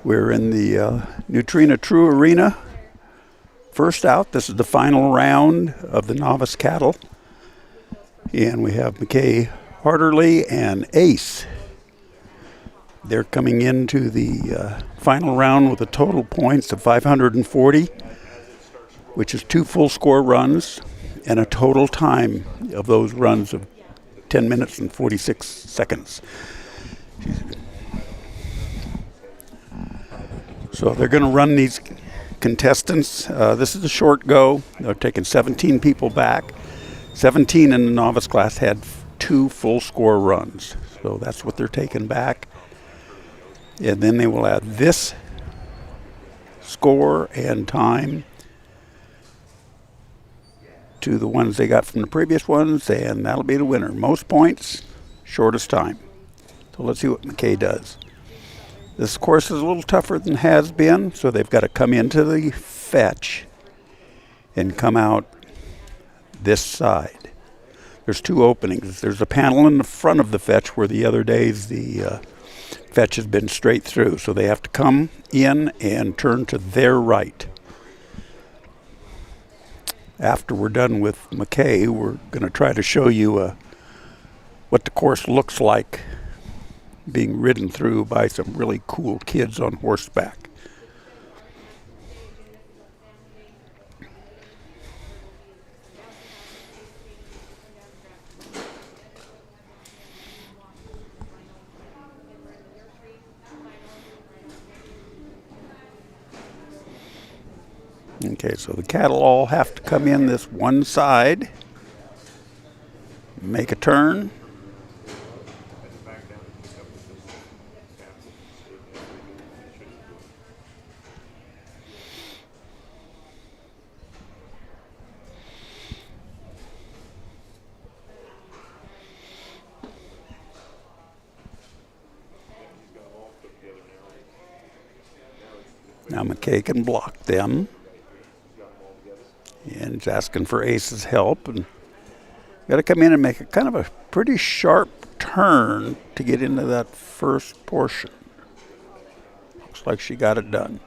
We're in the Neutrina True Arena. First out, this is the final round of the novice cattle. And we have McKay Harderly and Ace. They're coming into the final round with a total points of 540, which is 2 full score runs and a total time of those runs of 10 minutes and 46 seconds. So they're going to run these contestants. This is a short go. They're taking 17 people back. 17 in the novice class had 2 full score runs. So that's what they're taking back. And then they will add this score and time to the ones they got from the previous ones, and that'll be the winner. Most points, shortest time. So let's see what McKay does. This course is a little tougher than has been, so they've got to come into the fetch and come out this side. There's 2 openings. There's a panel in the front of the fetch where the other days the fetch has been straight through, so they have to come in and turn to their right. After we're done with McKay, we're going to try to show you what the course looks like being ridden through by some really cool kids on horseback. Okay, so the cattle all have to come in this one side, make a turn. Now McKay can block them. And he's asking for Ace's help. And got to come in and make a kind of a pretty sharp turn to get into that first portion. Looks like she got it done.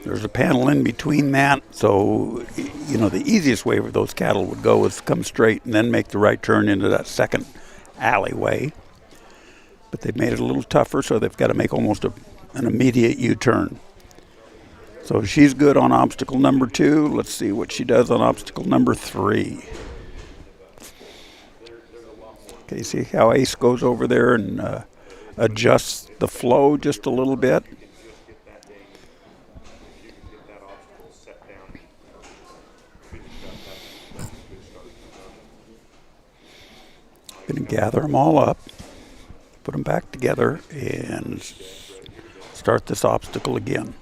There's a panel in between that, so the easiest way for those cattle would go is come straight and then make the right turn into that second alleyway. But they've made it a little tougher, so they've got to make almost an immediate U-turn. So she's good on obstacle number 2. Let's see what she does on obstacle number 3. Okay, see how Ace goes over there and adjusts the flow just a little bit. Going to gather them all up, put them back together, and start this obstacle again.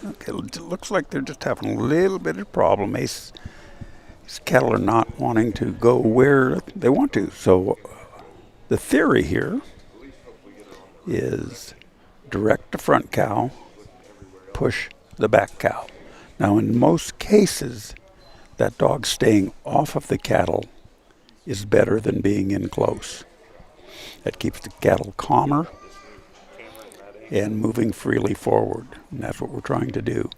Okay, it looks like they're just having a little bit of problem. These cattle are not wanting to go where they want to. So the theory here is direct the front cow, push the back cow. Now, in most cases, that dog staying off of the cattle is better than being in close. That keeps the cattle calmer and moving freely forward. And that's what we're trying to do.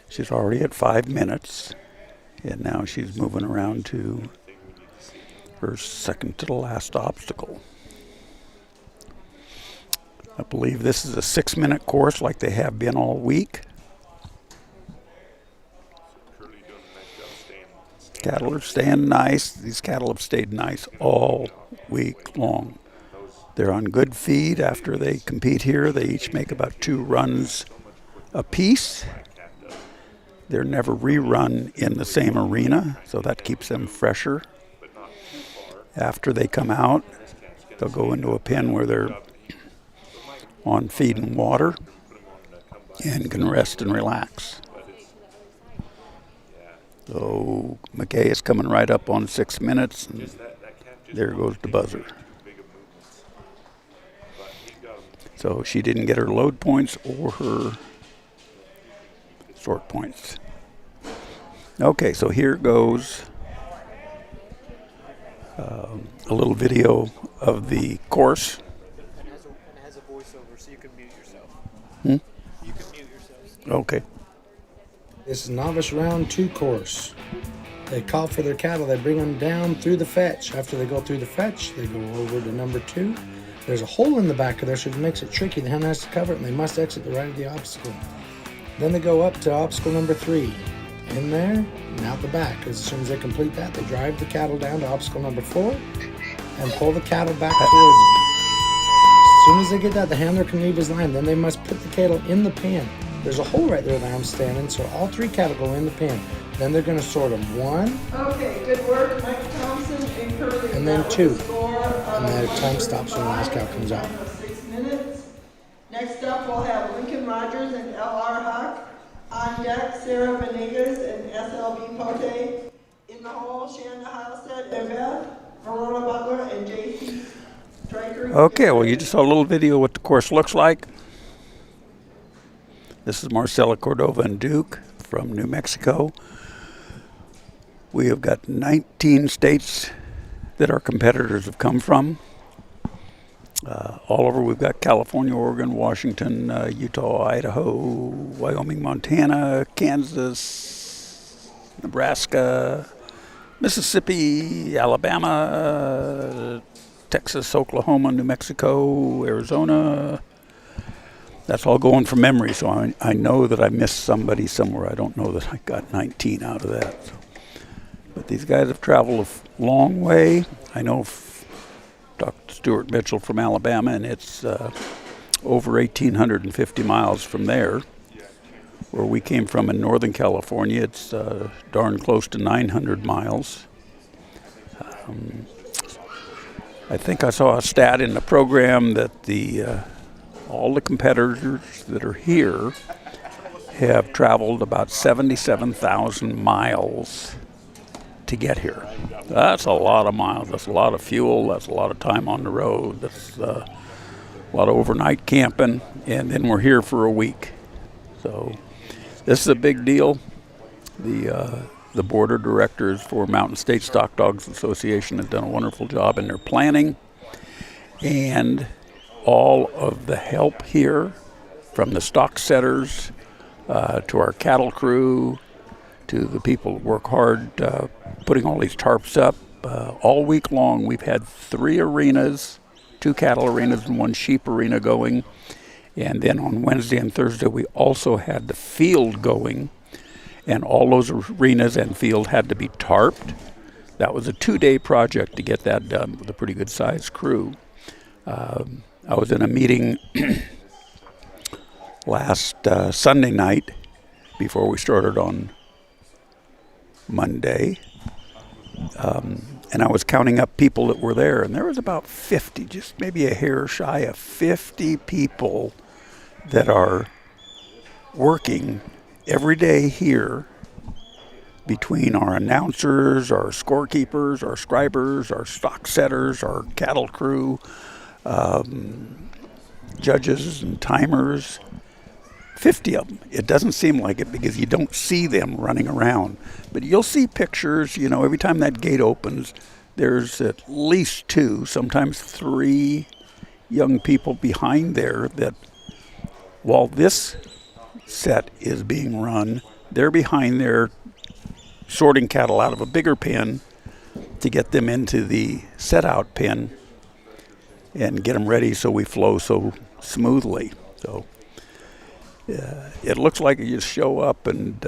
She's already at 5 minutes, and now she's moving around to her second to the last obstacle. I believe this is a 6-minute course like they have been all week. Cattle are staying nice. These cattle have stayed nice all week long. They're on good feed after they compete here. They each make about 2 runs apiece. They're never rerun in the same arena, so that keeps them fresher. After they come out, they'll go into a pen where they're on feed and water and can rest and relax. So McKay is coming right up on 6 minutes, and there goes the buzzer. So she didn't get her load points or her sort points. Okay, so here goes a little video of the course. And has a voiceover, so you can mute yourself. You can mute yourself. Okay. This is Novice Round 2 course. They call for their cattle. They bring them down through the fetch. After they go through the fetch, they go over to number 2. There's a hole in the back of there, so it makes it tricky. The hen has to cover it, and they must exit the right of the obstacle. Then they go up to obstacle number 3. In there and out the back. As soon as they complete that, they drive the cattle down to obstacle number 4 and pull the cattle back towards them. As soon as they get that, the handler can leave his line. Then they must put the cattle in the pen. There's a hole right there that I'm standing, so all 3 cattle go in the pen. Then they're going to sort them 1. Okay, good work, Mike Thompson and Curly. And then 2. And And the time stops when the last cow comes out. 6 minutes. Next up, we'll have Lincoln Rogers and L.R. Hawk. On deck, Sarah Venegas and S.L.B. Pote. In the hole, Shanda Halstead, Yvette, Verona Butler, and J.C. Stryker. Okay, well, you just saw a little video of what the course looks like. This is Marcela Cordova and Duke from New Mexico. We have got 19 states that our competitors have come from. All over, we've got California, Oregon, Washington, Utah, Idaho, Wyoming, Montana, Kansas, Nebraska, Mississippi, Alabama, Texas, Oklahoma, New Mexico, Arizona. That's all going from memory, so I know that I missed somebody somewhere. I don't know that I got 19 out of that. But these guys have traveled a long way. I know Dr. Stuart Mitchell from Alabama, and it's over 1,850 miles from there. Where we came from in Northern California, it's darn close to 900 miles. I think I saw a stat in the program that all the competitors that are here have traveled about 77,000 miles to get here. That's a lot of miles. That's a lot of fuel. That's a lot of time on the road. That's a lot of overnight camping, and then we're here for a week. So this is a big deal. The board of directors for Mountain State Stock Dogs Association has done a wonderful job in their planning, and all of the help here, from the stock setters to our cattle crew, to the people that work hard putting all these tarps up. All week long, we've had 3 arenas, 2 cattle arenas and 1 sheep arena going. And then on Wednesday and Thursday, we also had the field going. And all those arenas and field had to be tarped. That was a 2-day project to get that done with a pretty good-sized crew. I was in a meeting last Sunday night before we started on Monday, and I was counting up people that were there, and there was about 50, just maybe a hair shy of 50 people that are working every day here between our announcers, our scorekeepers, our scribers, our stock setters, our cattle crew, judges and timers. 50 of them. It doesn't seem like it because you don't see them running around. But you'll see pictures, every time that gate opens, there's at least 2, sometimes 3 young people behind there that while this set is being run, they're behind there sorting cattle out of a bigger pen to get them into the set-out pen and get them ready so we flow so smoothly. So it looks like you just show up and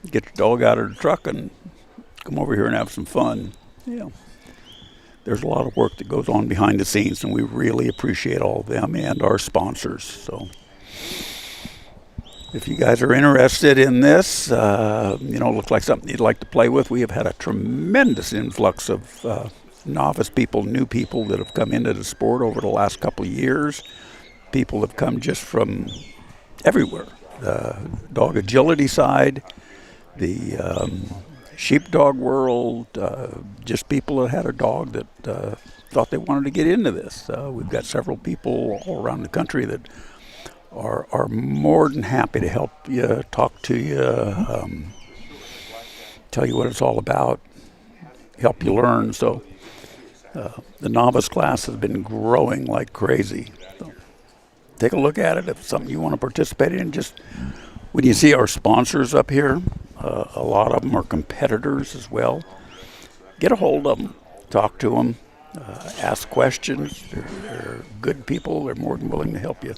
get your dog out of the truck and come over here and have some fun. There's a lot of work that goes on behind the scenes, and we really appreciate all of them and our sponsors. So if you guys are interested in this, looks like something you'd like to play with, we have had a tremendous influx of novice people, new people that have come into the sport over the last couple of years. People have come just from everywhere. The dog agility side, the sheepdog world, just people that had a dog that thought they wanted to get into this. We've got several people all around the country that are more than happy to help you, talk to you, tell you what it's all about, help you learn. So the novice class has been growing like crazy. So take a look at it if it's something you want to participate in. Just when you see our sponsors up here, a lot of them are competitors as well. Get a hold of them, talk to them, ask questions. They're good people. They're more than willing to help you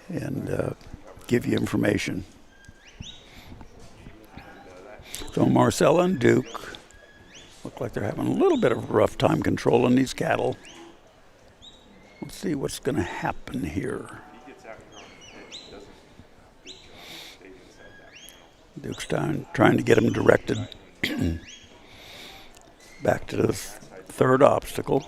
and give you information. So Marcella and Duke look like they're having a little bit of a rough time controlling these cattle. Let's see what's going to happen here. Duke's trying to get him directed back to the third obstacle.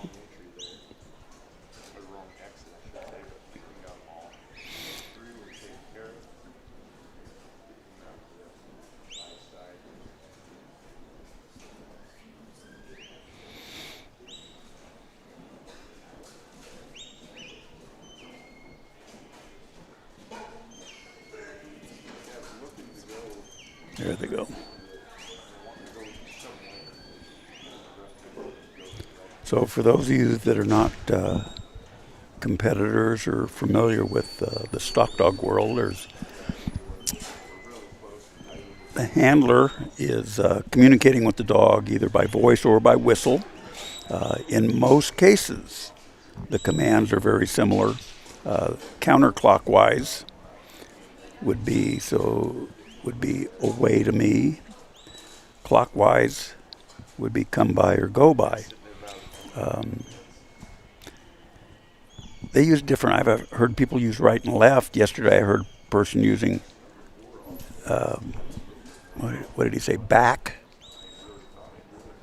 There they go. So for those of you that are not competitors or familiar with the stock dog world, the handler is communicating with the dog either by voice or by whistle. In most cases, the commands are very similar. Counterclockwise would be away to me. Clockwise would be come by or go by. They use different. I've heard people use right and left. Yesterday I heard a person using, what did he say? Back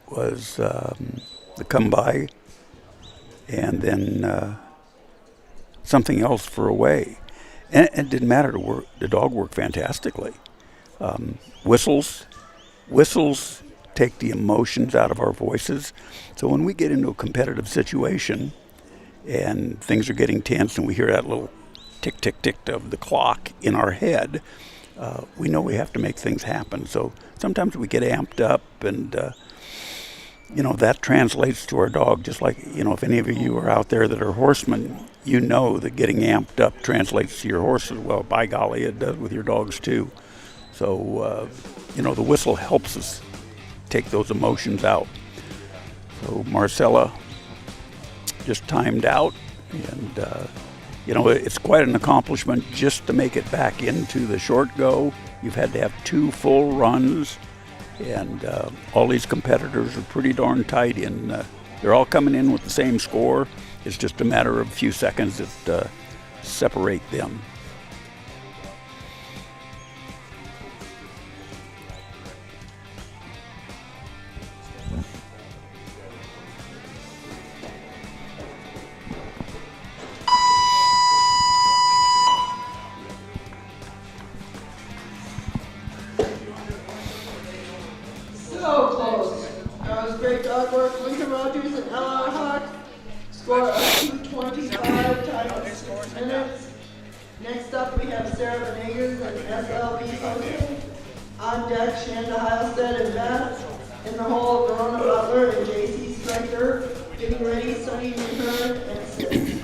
was the come by, and then something else for away. And it didn't matter. The dog worked fantastically. Whistles take the emotions out of our voices. So when we get into a competitive situation and things are getting tense and we hear that little tick, tick, tick of the clock in our head, we know we have to make things happen. So sometimes we get amped up and, that translates to our dog. Just like, if any of you are out there that are horsemen, that getting amped up translates to your horse as well. By golly, it does with your dogs too. So, the whistle helps us take those emotions out. So Marcella just timed out, and, it's quite an accomplishment just to make it back into the short go. You've had to have 2 full runs, and all these competitors are pretty darn tight, and they're all coming in with the same score. It's just a matter of a few seconds that separate them. So close. That was great dog work. Lincoln Rogers and L.R. Hawk. Score of 225. Time of minutes. Next up, we have Sarah Venegas and SLB Pote. On deck, Shanda Heilstead and Beth. In the hole, Verona Butler and JC Striker. Getting ready, Sonny Return and Sid.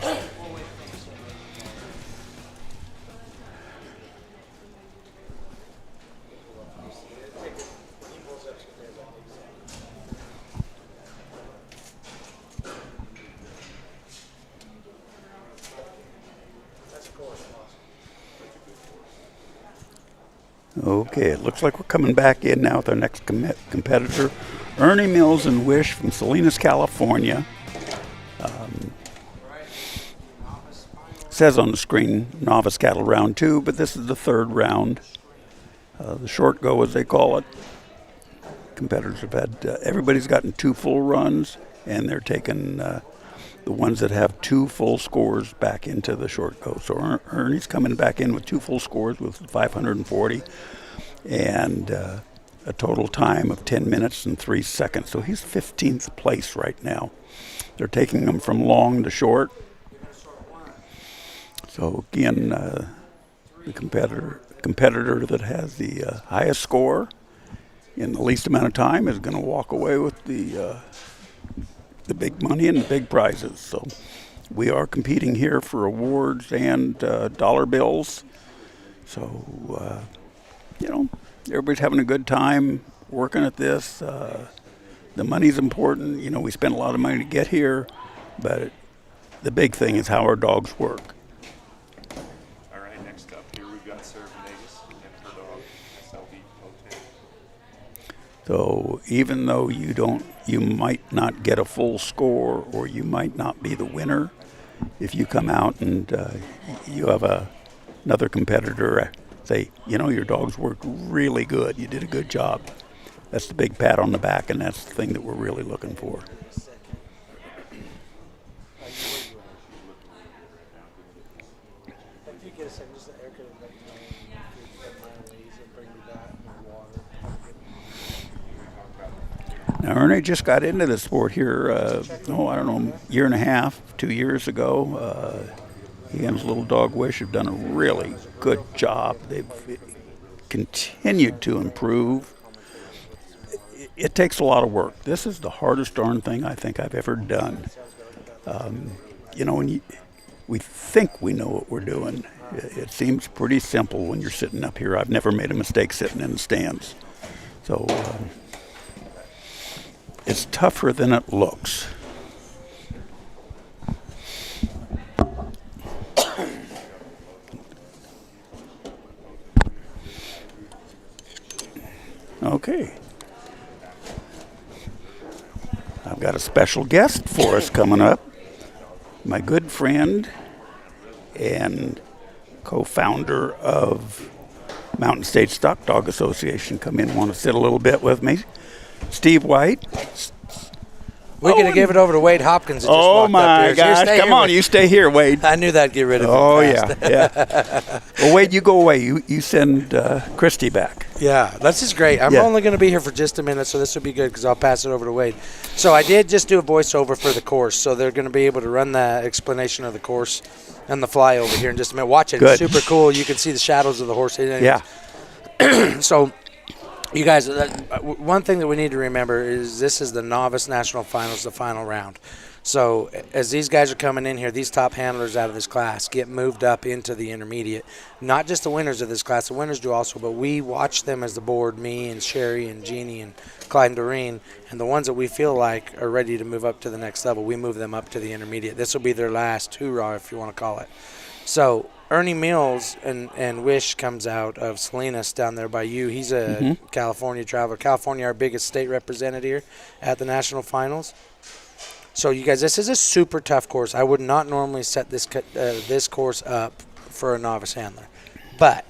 Okay, it looks like we're coming back in now with our next competitor, Ernie Mills and Wish from Salinas, California. Says on the screen, Novice Cattle Round 2, but this is the third round. The short go, as they call it. Competitors have had, everybody's gotten 2 full runs, and they're taking the ones that have 2 full scores back into the short go. So Ernie's coming back in with 2 full scores with 540 and a total time of 10 minutes and 3 seconds. So he's 15th place right now. They're taking him from long to short. So again, the competitor that has the highest score in the least amount of time is going to walk away with the big money and the big prizes. So we are competing here for awards and dollar bills. So, everybody's having a good time working at this. The money's important. We spend a lot of money to get here, but the big thing is how our dogs work. All right, next up here we've got Sarah Venegas and her dog, SLB Pote. So even though you might not get a full score or you might not be the winner, if you come out and you have another competitor say, your dogs worked really good, you did a good job. That's the big pat on the back, and that's the thing that we're really looking for. Now, Ernie just got into the sport here, I don't know, a year and a half, 2 years ago. He and his little dog Wish have done a really good job. They've continued to improve. It takes a lot of work. This is the hardest darn thing I think I've ever done. When we think we know what we're doing, it seems pretty simple when you're sitting up here. I've never made a mistake sitting in the stands. So it's tougher than it looks. Okay. I've got a special guest for us coming up. My good friend and co-founder of Mountain State Stock Dog Association come in, want to sit a little bit with me. Steve White. We're going to give it over to Wade Hopkins. That just walked my up here. gosh. Come on, you stay here, Wade. I knew that'd get rid of him. Oh, fast. yeah. Well, Wade, you go away. You send Christy back. Yeah, this is great. I'm only going to be here for just a minute, so this will be good because I'll pass it over to Wade. So I did just do a voiceover for the course, so they're going to be able to run the explanation of the course and the fly over here in just a minute. Watch it. Good. It's super cool. You can see the shadows of the horse. Yeah. So, you guys, one thing that we need to remember is this is the Novice National Finals, the final round. So as these guys are coming in here, these top handlers out of this class get moved up into the intermediate. Not just the winners of this class, the winners do also, but we watch them as the board, me and Sherry and Jeannie and Clyde and Doreen, and the ones that we feel like are ready to move up to the next level, we move them up to the intermediate. This will be their last hoorah, if you want to call it. So Ernie Mills and Wish comes out of Salinas down there by you. He's a California traveler. California, our biggest state representative here at the national finals. So you guys, this is a super tough course. I would not normally set this course up for a novice handler. But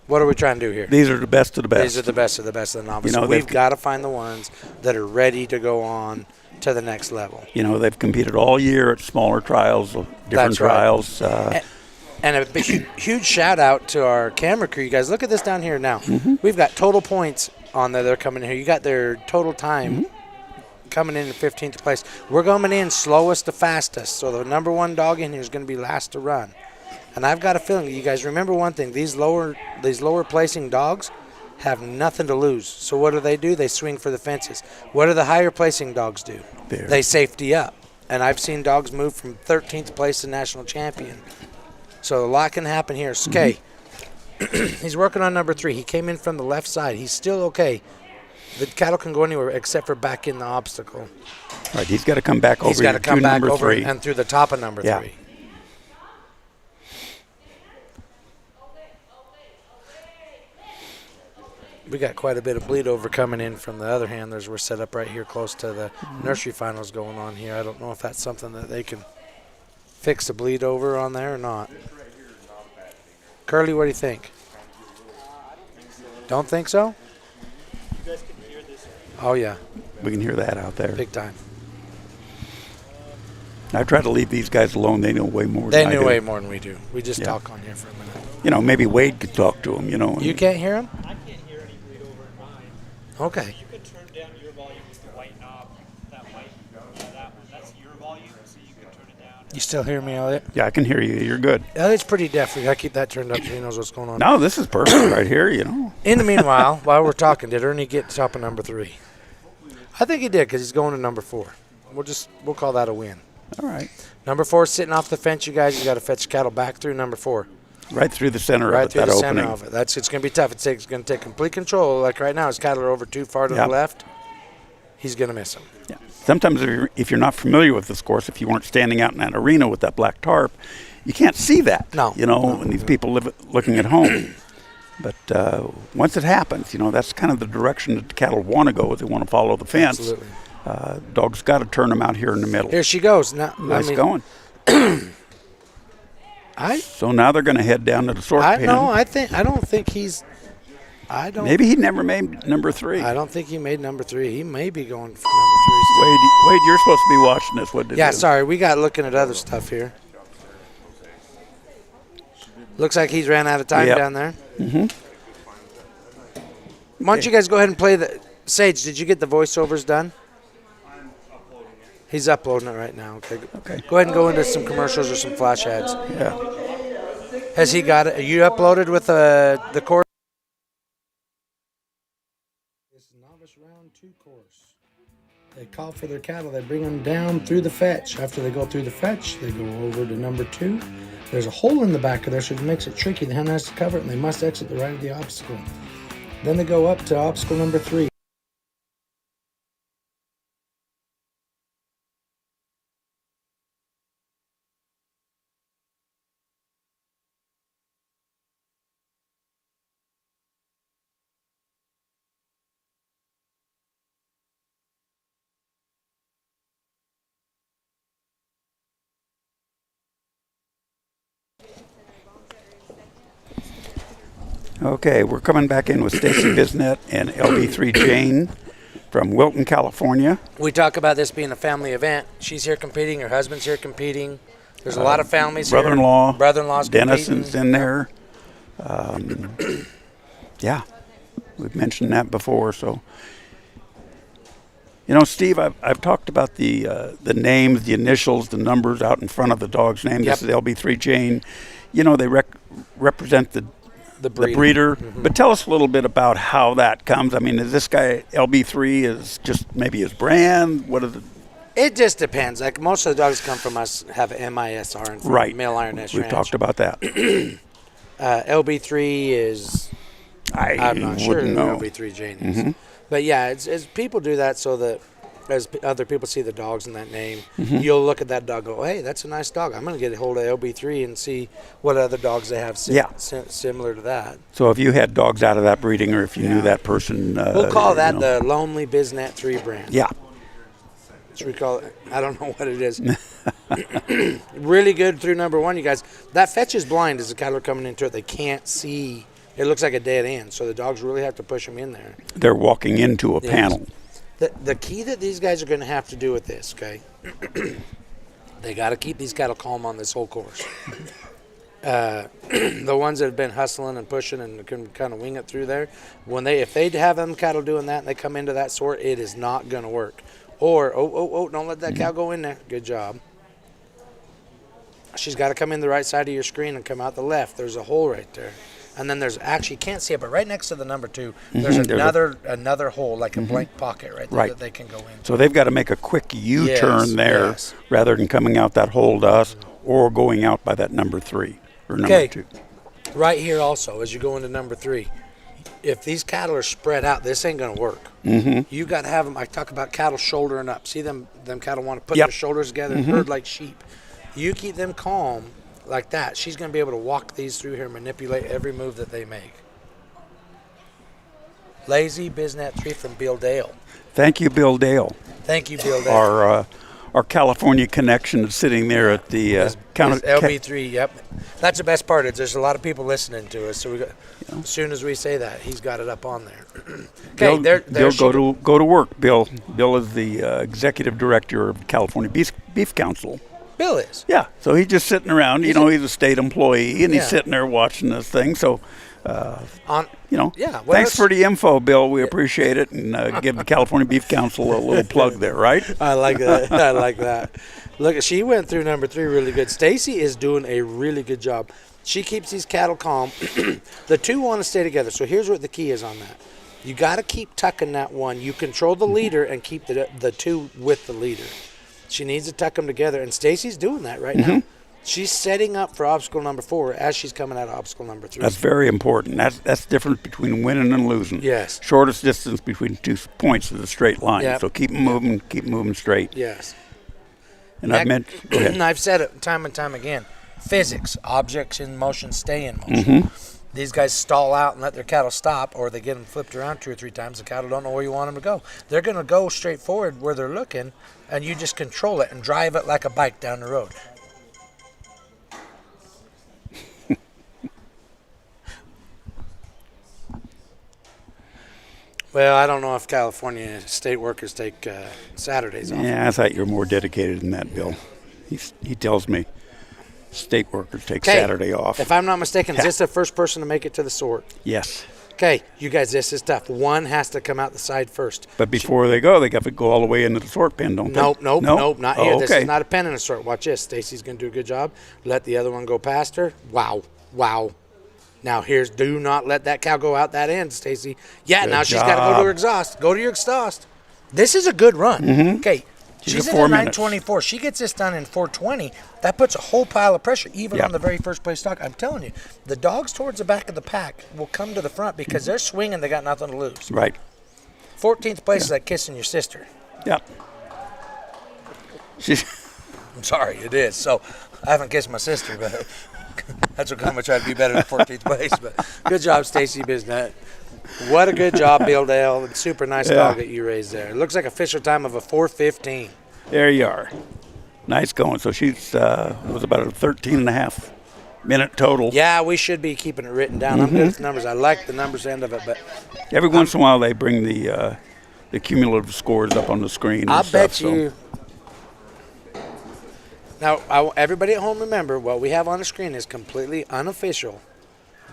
what are we trying to do here? These are the best of the best. These are the best of the best of the novice. You know, so we've got to find the ones that are ready to go on to the next level. They've competed all year at smaller trials, different trials. And a big, huge shout out to our camera crew. You guys, look at this down here now. We've got total points on there. They're coming here. You got their total time coming in 15th place. We're coming in slowest to fastest, so the number 1 dog in here is going to be last to run. And I've got a feeling, you guys remember one thing, these lower placing dogs have nothing to lose. So what do? They swing for the fences. What do the higher placing dogs do? There. They safety up. And I've seen dogs move from 13th place to national champion. So a lot can happen here. Okay. He's working on number 3. He came in from the left side. He's still okay. The cattle can go anywhere except for back in the obstacle. Right, he's got to come back over He's got to come back number over 3. and through the top of number 3. We got quite a bit of bleed over coming in from the other handlers. We're set up right here close to the nursery finals going on here. I don't know if that's something that they can fix the bleed over on there or not. Curly, what do you think? Don't think so? You guys can hear this. Oh, yeah, We can hear that out there. big time. I try to leave these guys alone. They know way more They than I knew do. way more than we do. We just Yeah. talk on here for a minute. You know, maybe Wade could talk to him, you know. You can't hear him? I can't hear any bleed over in mine. Okay. You can turn down your volume with the white knob. That white, that one, that's your volume, so you can turn it down. You still hear me, Elliot? Yeah, I can hear you. You're good. Elliot's pretty deaf. We got to keep that turned up so he knows what's going on. No, this is perfect right here, you know. In the meanwhile, while we're talking, did Ernie get to top of number 3? I think he did because he's going to number 4. We'll call that a win. All right. Number 4 is sitting off the fence, you guys. You got to fetch cattle back through number 4. Right through the center Right of it, through that the opening. center of it. It's going to be tough. It's going to take complete control. Like right now, his cattle are over too far to the Yep. left. He's going to miss him. Yeah. Sometimes if you're not familiar with this course, if you weren't standing out in that arena with that black tarp, you can't see that. No. You know, when these people looking at home. But once it happens, you know, that's kind of the direction that the cattle want to go. Is they want to follow the fence. Absolutely. Dogs got to turn them out here in the middle. Here she goes. Now, Nice going. I So now they're going to head down to the sort pen. I don't think he's. I don't. Maybe he never made number 3. I don't think he made number 3. He may be going for number 3 still. Wade, you're supposed to be watching this. What did Yeah, you? sorry. We got looking at other stuff here. Looks like he's ran out of time Yep. down there. Mm-hmm. Why don't you guys go ahead and play the... Sage, did you get the voiceovers done? He's uploading it right now. Okay. Okay. Go ahead and go into some commercials or some flash ads. Yeah. Has he got it? Are you uploaded with the course? It's Novice Round 2 course. They call for their cattle. They bring them down through the fetch. After they go through the fetch, they go over to number 2. There's a hole in the back of there, so it makes it tricky. The hen has to cover it, and they must exit the right of the obstacle. Then they go up to obstacle number 3. Okay, we're coming back in with Stacy Bisnet and LB3 Jane from Wilton, California. We talk about this being a family event. She's here competing. Her husband's here competing. There's a lot of families here. Brother-in-law. Brother-in-law's Dennison's competing. in there. Yeah, we've mentioned that before. So, you know, Steve, I've talked about the names, the initials, the numbers out in front of the dog's name. Yep. This is LB3 Jane. You know, they represent the breeder. Mm-hmm. But tell us a little bit about how that comes. I mean, is this guy LB3 is just maybe his brand? What is it? It just depends. Like most of the dogs come from us have MISR and from Right. Male Iron Nest We've Ranch. talked about that. LB3 is I'm not sure wouldn't who know. LB3 Jane is. But yeah, it's people do that so that as other people see the dogs in that name, you'll look at that dog and go, hey, that's a nice dog. I'm going to get a hold of LB3 and see what other dogs they have similar to that. So if you had dogs out of that breeding, or if you knew that person, We'll call that you know. the Lonely Biznet 3 brand. Yeah. Should we call it? I don't know what it is. Really good through number 1, you guys. That fetch is blind as the cattle are coming into it. They can't see. It looks like a dead end, so the dogs really have to push them in there. They're walking into a panel. The key that these guys are going to have to do with this, okay, they got to keep these cattle calm on this whole course. The ones that have been hustling and pushing and can kind of wing it through there, if they have them cattle doing that and they come into that sort, it is not going to work. Or, don't let that cow go in there. Good job. She's got to come in the right side of your screen and come out the left. There's a hole right there. And then there's actually, you can't see it, but right next to the number 2, there's another hole, like a blank pocket right there that they can go in. So they've got to make a quick U-turn there yes. rather than coming out that hole to us or going out by that number 3 or number 2. Right here also, as you go into number 3, if these cattle are spread out, this ain't going to work. You got to have them. I talk about cattle shouldering up. See them cattle want to put their shoulders together and herd like sheep. You keep them calm like that. She's going to be able to walk these through here and manipulate every move that they make. Lazy Biznet 3 from Bill Dale. Thank you, Bill Dale. Thank you, Bill Dale. Our California connection is sitting there at the LB3. Yep, that's the best part. Is there's a lot of people listening to us. So as soon as we say that, he's got it up on there. Okay, Bill, go to work. Bill is the executive director of California Beef Council. Bill is. Yeah, so he's just sitting around. He's a state employee, and he's sitting there watching this thing. So, thanks for the info, Bill. We appreciate it, and give the California Beef Council a little plug there, right? I like that. I like that. Look, she went through number 3 really good. Stacy is doing a really good job. She keeps these cattle calm. The 2 want to stay together. So here's what the key is on that. You got to keep tucking that 1. You control the leader and keep the 2 with the leader. She needs to tuck them together, and Stacy's doing that right now. She's setting up for obstacle number 4 as she's coming out of obstacle number 3. That's very important. That's the difference between winning and losing. Yes. Shortest distance between 2 points is a straight line. Yep. So keep moving straight. Yes. And I've said it time and time again. Physics, objects in motion stay in motion. These guys stall out and let their cattle stop, or they get them flipped around 2 or 3 times. The cattle don't know where you want them to go. They're going to go straight forward where they're looking, and you just control it and drive it like a bike down the road. Well, I don't know if California state workers take Saturdays off. Yeah, I thought you were more dedicated than that, Bill. He tells me state workers take Saturday off. If I'm not mistaken, is this the first person to make it to the sort? Yes. Okay, you guys, this is tough. 1 has to come out the side first. But before they go, they got to go all the way into the sort pen, don't they? Nope, not here. Oh, This is not a pen in a sort. Watch this. Stacy's going to do a good job. Let the other one go past her. Wow. Now do not let that cow go out that end, Stacy. Yeah, Good now she's got to go to her exhaust. Go to your exhaust. This is a good run. Okay. She's at at 4 a minutes. 9:24. She gets this done in 4:20. That puts a whole pile of pressure, even on the very first place stock. I'm telling you, the dogs towards the back of the pack will come to the front because they're swinging. They got nothing to lose. Right. 14th place is like kissing your sister. Yeah. I'm sorry, it is. So I haven't kissed my sister, but that's what I'm gonna try to be better than 14th place. But good job, Stacy Biznett. What a good job, Bill Dale. Super nice dog that you raised there. It looks like official time of a 4:15. There you are. Nice going. So she's was about a 13.5 minute total. Yeah, we should be keeping it written down. I'm good with numbers. I like the numbers end of it, but Every once in a while they bring the cumulative scores up on the screen. I and bet stuff, you. Now, everybody at home, remember, what we have on the screen is completely unofficial,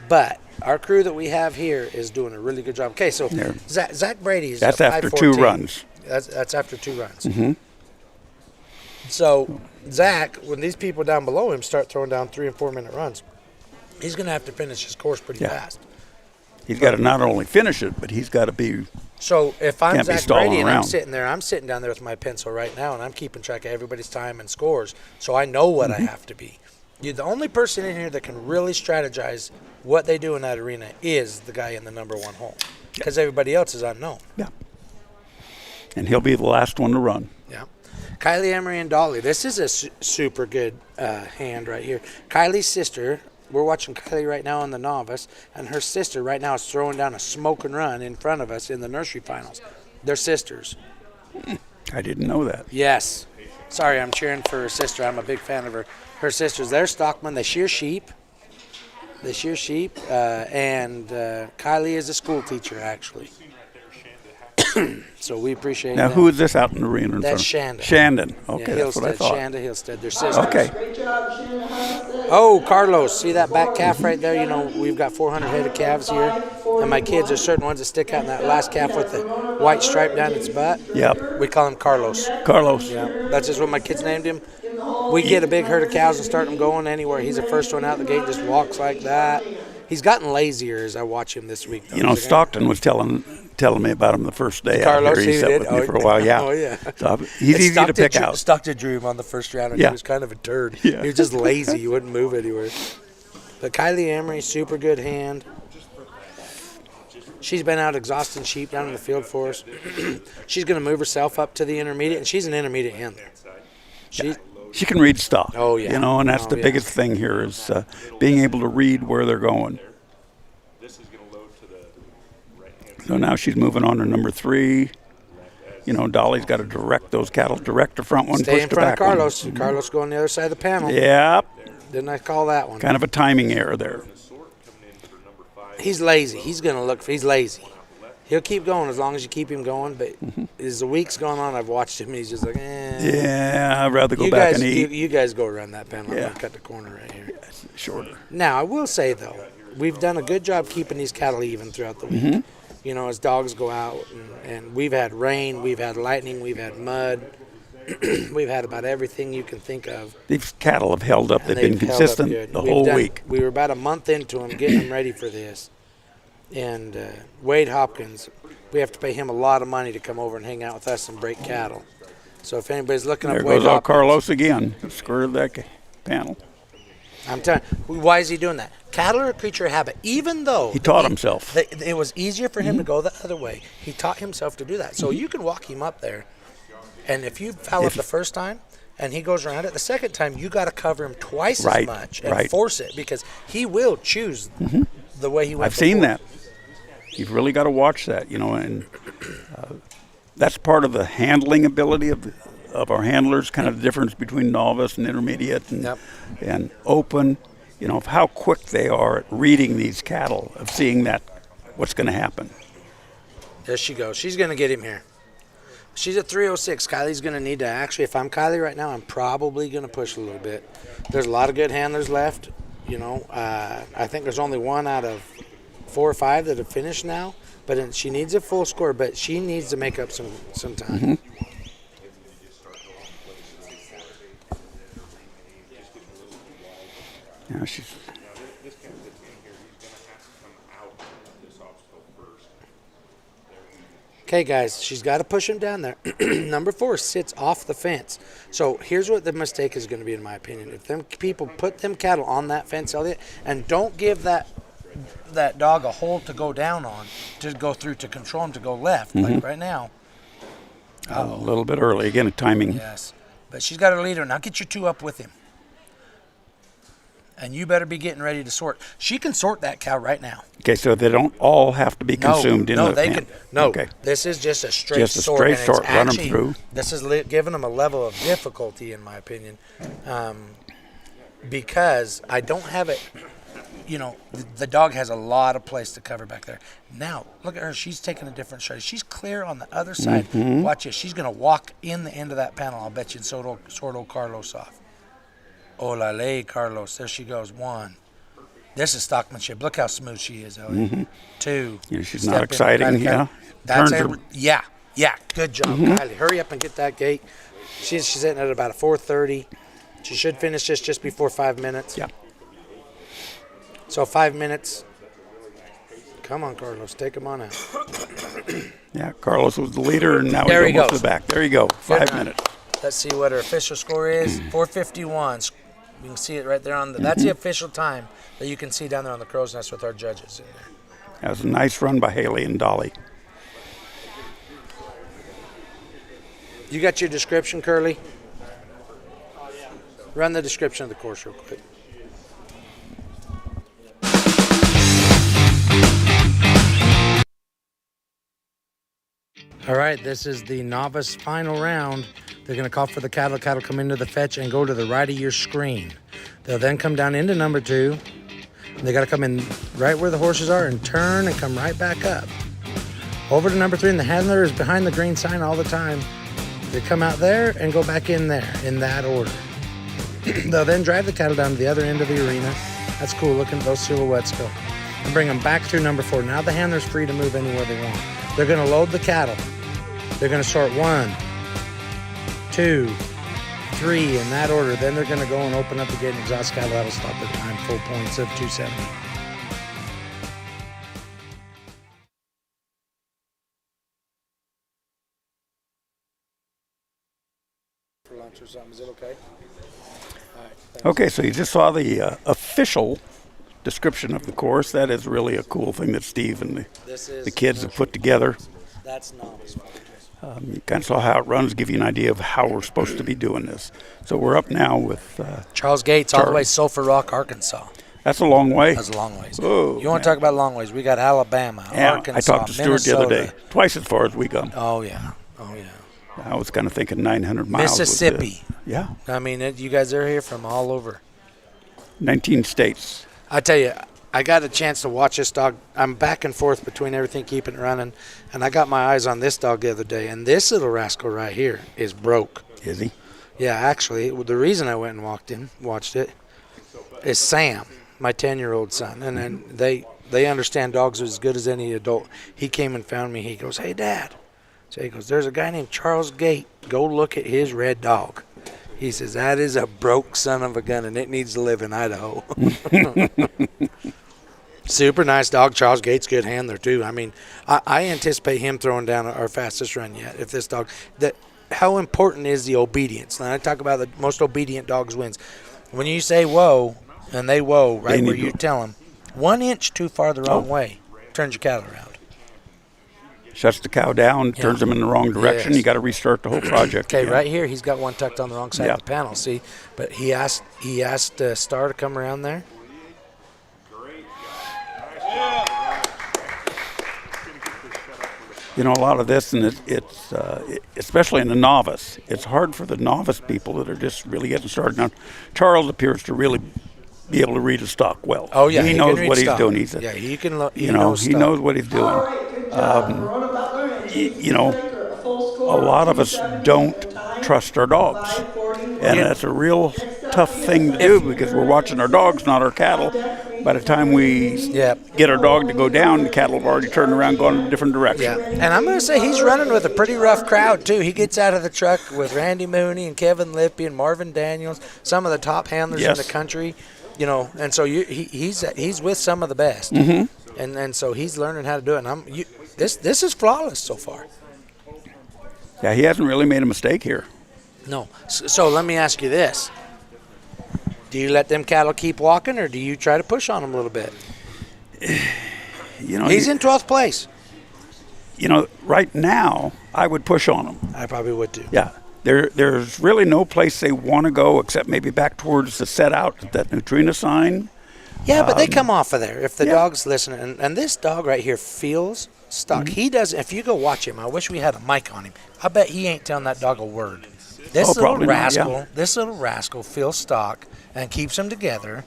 but our crew that we have here is doing a really good job. Okay, so Zach Brady's That's after 2 runs. That's after 2 runs. So Zach, when these people down below him start throwing down 3 and 4 minute runs, he's going to have to finish his course pretty fast. He's got to not only finish it, but he's got to be. So if I'm Can't be Zach stalling Brady and around. I'm sitting down there with my pencil right now, and I'm keeping track of everybody's time and scores, so I know what I have to be. You're the only person in here that can really strategize what they do in that arena is the guy in the number 1 hole, because everybody else is unknown. Yeah. And he'll be the last one to run. Yeah. Kylie, Emery, and Dolly. This is a super good hand right here. Kylie's sister. We're watching Kylie right now in the novice, and her sister right now is throwing down a smoking run in front of us in the nursery finals. They're sisters. I didn't know that. Yes. Sorry, I'm cheering for her sister. I'm a big fan of her. Her sisters, they're stockmen. They shear sheep. And Kylie is a school teacher, actually. So we appreciate Now, that. who is this out in the arena in That's front of? Shandon. Shandon. Okay, that's what I Hillstead, thought. Shanda Hillstead, their sisters. Okay. Great job, Shannon House. Oh, Carlos, see that back calf right there? You know, we've got 400 head of calves here. And my kids are certain ones that stick out in that last calf with the white stripe down its butt. Yep. We call him Carlos. Carlos. Yeah, that's just what my kids named him. We get a big herd of cows and start them going anywhere. He's the first one out the gate, just walks like that. He's gotten lazier as I watch him this week, though. You know, Stockton was telling me about him the first day Carlos, out here. He sat did? with me for a while. Yeah. Oh, yeah. So he's easy to pick out. Stockton drew him on the first round, and Yeah. he was kind of a turd. Yeah. He was just lazy. He wouldn't move anywhere. But Kylie Emery, super good hand. She's been out exhausting sheep down in the field for us. She's going to move herself up to the intermediate, and she's an intermediate hand there. She can read stock. Oh, yeah. You know, and that's Oh, the yeah. biggest thing here is being able to read where they're going. This is going to load to the right hand. So now she's moving on to number 3. You know, Dolly's got to direct those cattle, direct the front one, Stay push in the front of back Carlos. one. Carlos go on the other side of the panel. Yep. Didn't I call that one? Kind of a timing error there. He's lazy. He's going to look for. He's lazy. He'll keep going as long as you keep him going. But as the week's going on, I've watched him. He's just like, Yeah, I'd rather go You back guys, and eat. you guys go around that panel. I'm Yeah. going to cut the corner right here. Shorter. Now, I will say, though, we've done a good job keeping these cattle even throughout the week. You know, as dogs go out, and we've had rain, we've had lightning, we've had mud. We've had about everything you can think of. These cattle have held up. And They've been held up consistent good. the We've whole done- week. We were about a month into them, getting them ready for this. And Wade Hopkins, we have to pay him a lot of money to come over and hang out with us and break cattle. So if anybody's looking There up Wade goes all Hopkins, Carlos again. Screwed that panel. I'm telling you, why is he doing that? Cattle are a creature of habit. Even though He taught himself. it was easier for him to go the other way, he taught himself to do that. So you can walk him up there, and if you foul up the first time and he goes around it, the second time you got to cover him twice as Right, much and right. force it because he will choose the way he went. I've seen before. that. You've really got to watch that, you know, and that's part of the handling ability of our handlers, kind of the difference between novice and intermediate and, Yep. and open, you know, of how quick they are at reading these cattle, of seeing that what's going to happen. There she goes. She's going to get him here. She's at 306. Kylie's going to need to actually, if I'm Kylie right now, I'm probably going to push a little bit. There's a lot of good handlers left. You know, I think there's only one out of 4 or 5 that have finished now. But she needs a full score, but she needs to make up some time. Yeah, she's This guy that's in here, he's going to have to come out of this obstacle first. Okay, guys, she's got to push him down there. Number 4 sits off the fence. So here's what the mistake is going to be, in my opinion. If them people put them cattle on that fence, Elliot, and don't give that dog a hole to go down on, to go through, to control him to go left, like right now. a little bit early. Again, timing. Yes. But she's got her leader. Now get your 2 up with him. And you better be getting ready to sort. She can sort that cow right now. Okay, so they don't all have to be consumed in no, the they pen. can. No, Okay. this is just a straight Just a sort. straight and it's sort, run 'em actually- through. This is giving them a level of difficulty, in my opinion, because I don't have it. You know, the dog has a lot of place to cover back there. Now, look at her. She's taking a different strategy. She's clear on the other side. Mm-hmm. Watch this. She's going to walk in the end of that panel. I'll bet you, and sort old Carlos off. Olale, Carlos. There she goes. 1. This is stockmanship. Look how smooth she is, Elliot. 2. Yeah, she's Step not in, exciting, Kylie, yeah. That's Turns her- yeah. Good job, Kylie. Hurry up and get that gate. She's sitting at about a 4:30. She should finish this just before 5 minutes. Yeah. So 5 minutes. Come on, Carlos. Take him on out. Yeah, Carlos was the leader, and now There he's he almost goes. to the back. There you go. 5 run. minutes. Let's see what her official score is. 4:51. You can see it right there on the. That's the official time that you can see down there on the crow's nest with our judges in there. That was a nice run by Haley and Dolly. You got your description, Curly? Run the description of the course real quick. All right, this is the novice final round. They're going to call for the cattle. Cattle come into the fetch and go to the right of your screen. They'll then come down into number 2. They got to come in right where the horses are and turn and come right back up. Over to number 3, and the handler is behind the green sign all the time. They come out there and go back in there in that order. They'll then drive the cattle down to the other end of the arena. That's cool. Look at those silhouettes go. and bring them back through number 4. Now the handler's free to move anywhere they want. They're going to load the cattle. They're going to sort 1, 2, 3 in that order. Then they're going to go and open up the gate and exhaust cattle. That'll stop their time. Full points of 270. For lunch or something. Is it okay? All right. Thanks. Okay, so you just saw the official description of the course. That is really a cool thing that Steve and the kids have put together. That's novice. You kind of saw how it runs, give you an idea of how we're supposed to be doing this. So we're up now with Charles Gates, all the way Sulphur Rock, Arkansas. That's a long way. That's a long ways. Oh, you want to talk about long ways? We got Alabama, yeah, Arkansas, I talked to Stuart Minnesota. the other day. Twice as far as we come. Oh, yeah. Oh, yeah. I was kind of thinking 900 miles. Mississippi. Yeah. I mean, you guys are here from all over. 19 states. I tell you, I got a chance to watch this dog. I'm back and forth between everything, keeping it running, and I got my eyes on this dog the other day, and this little rascal right here is broke. Is he? Yeah, actually, the reason I went and watched it, is Sam, my 10-year-old son, and then they understand dogs as good as any adult. He came and found me. He goes, "Hey, Dad." So he goes, "There's a guy named Charles Gate. Go look at his red dog." He says, "That is a broke son of a gun, and it needs to live in Idaho." Super nice dog. Charles Gates, good handler, too. I mean, I anticipate him throwing down our fastest run yet. If this dog, how important is the obedience? And I talk about the most obedient dogs wins. When you say whoa, and they whoa, right where you tell them, 1 inch too far the wrong way, turns your cattle around. Shuts the cow down, turns them in the wrong direction. Yes. You got to restart the whole project. Okay, again. right here, he's got one tucked on the wrong side of the panel. See, but he asked Star to come around there. You know, a lot of this, and it's especially in the novice, it's hard for the novice people that are just really getting started. Now, Charles appears to really be able to read a stock well. Oh, yeah. He knows what he's doing. He's he knows he knows what he's doing. All right, good job. Verona Butler and You know, Baker, a full a score lot of of us 270 don't time, trust our dogs. 5:40. And that's a real tough thing to do because we're watching our dogs, not our cattle. By the time we get our dog to go down, the cattle have already turned around, gone in a different direction. Yeah, and I'm going to say he's running with a pretty rough crowd, too. He gets out of the truck with Randy Mooney and Kevin Lippy and Marvin Daniels, some of the top handlers in the country, you know, and so he's with some of the best. Mm-hmm. And so he's learning how to do it. And this is flawless so far. Yeah, he hasn't really made a mistake here. No. So let me ask you this. Do you let them cattle keep walking, or do you try to push on them a little bit? You know, he's in 12th place. You know, right now, I would push on him. I probably would too. Yeah. There's really no place they want to go except maybe back towards the set out at that Neutrina sign. Yeah, but they come off of there if the dog's listening. And this dog right here feels stuck. Mm-hmm. He does. If you go watch him, I wish we had a mic on him. I bet he ain't telling that dog a word. This little rascal feels stock and keeps them together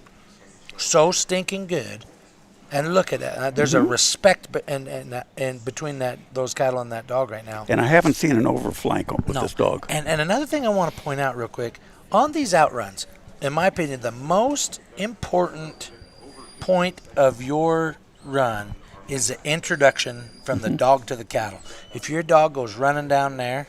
so stinking good. And look at that. There's a respect and between those cattle and that dog right now. And I haven't seen an overflank with this dog. And another thing I want to point out real quick, on these outruns, in my opinion, the most important point of your run is the introduction from the dog to the cattle. If your dog goes running down there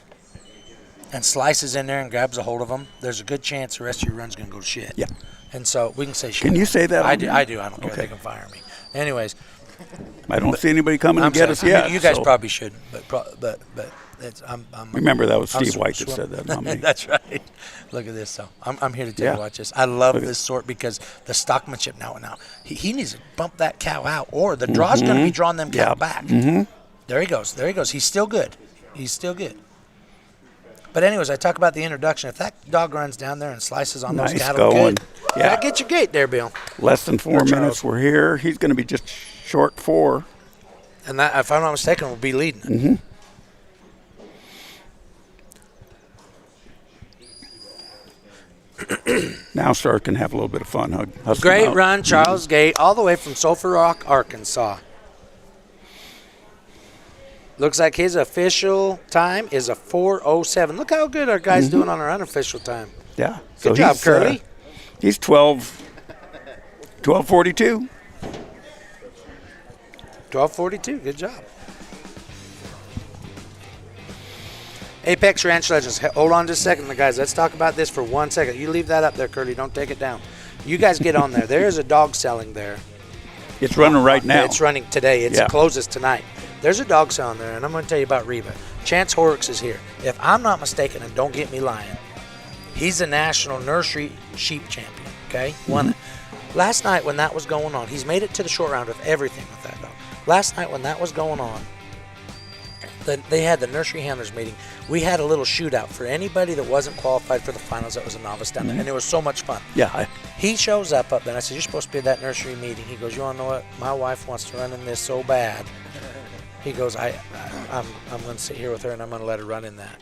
and slices in there and grabs a hold of them, there's a good chance the rest of your run's going to go to shit. Yeah. And so we can say shit. Can you say that? I do. I don't care. They can fire me. Anyways. I don't see anybody coming to get us yet. You guys probably shouldn't, but I'm remember that was Steve White that said that, not me. That's right. Look at this, though. I'm here to tell you, watch this. I love this sort because the stockmanship now. He needs to bump that cow out, or the draw's going to be drawing them cow back. Mm-hmm. There he goes. He's still good. But anyways, I talk about the introduction. If that dog runs down there and slices on those cattle, good. Yeah. Get your gate there, Bill. Less than 4 minutes. We're here. He's going to be just short 4. And that, if I'm not mistaken, will be leading. Mm-hmm. Now Star can have a little bit of fun. Great run, Charles Gate, all the way from Sulphur Rock, Arkansas. Looks like his official time is a 4:07. Look how good our guy's doing on our unofficial time. Yeah. Good job, Curly. He's 12:42. 12:42. Good job. Apex Ranch Legends. Hold on just a second, guys. Let's talk about this for 1 second. You leave that up there, Curly. Don't take it down. You guys get on there. There is a dog selling there. It's running right now. It's running today. It closes tonight. There's a dog selling there, and I'm going to tell you about Reba. Chance Horrocks is here. If I'm not mistaken, and don't get me lying, he's a national nursery sheep champion, okay? Last night when that was going on, he's made it to the short round of everything with that dog. Last night when that was going on, they had the nursery handlers meeting. We had a little shootout for anybody that wasn't qualified for the finals that was a novice down there, and it was so much fun. Yeah. He shows up there, and I said, you're supposed to be at that nursery meeting. He goes, you want to know what? My wife wants to run in this so bad. He goes, I'm going to sit here with her, and I'm going to let her run in that.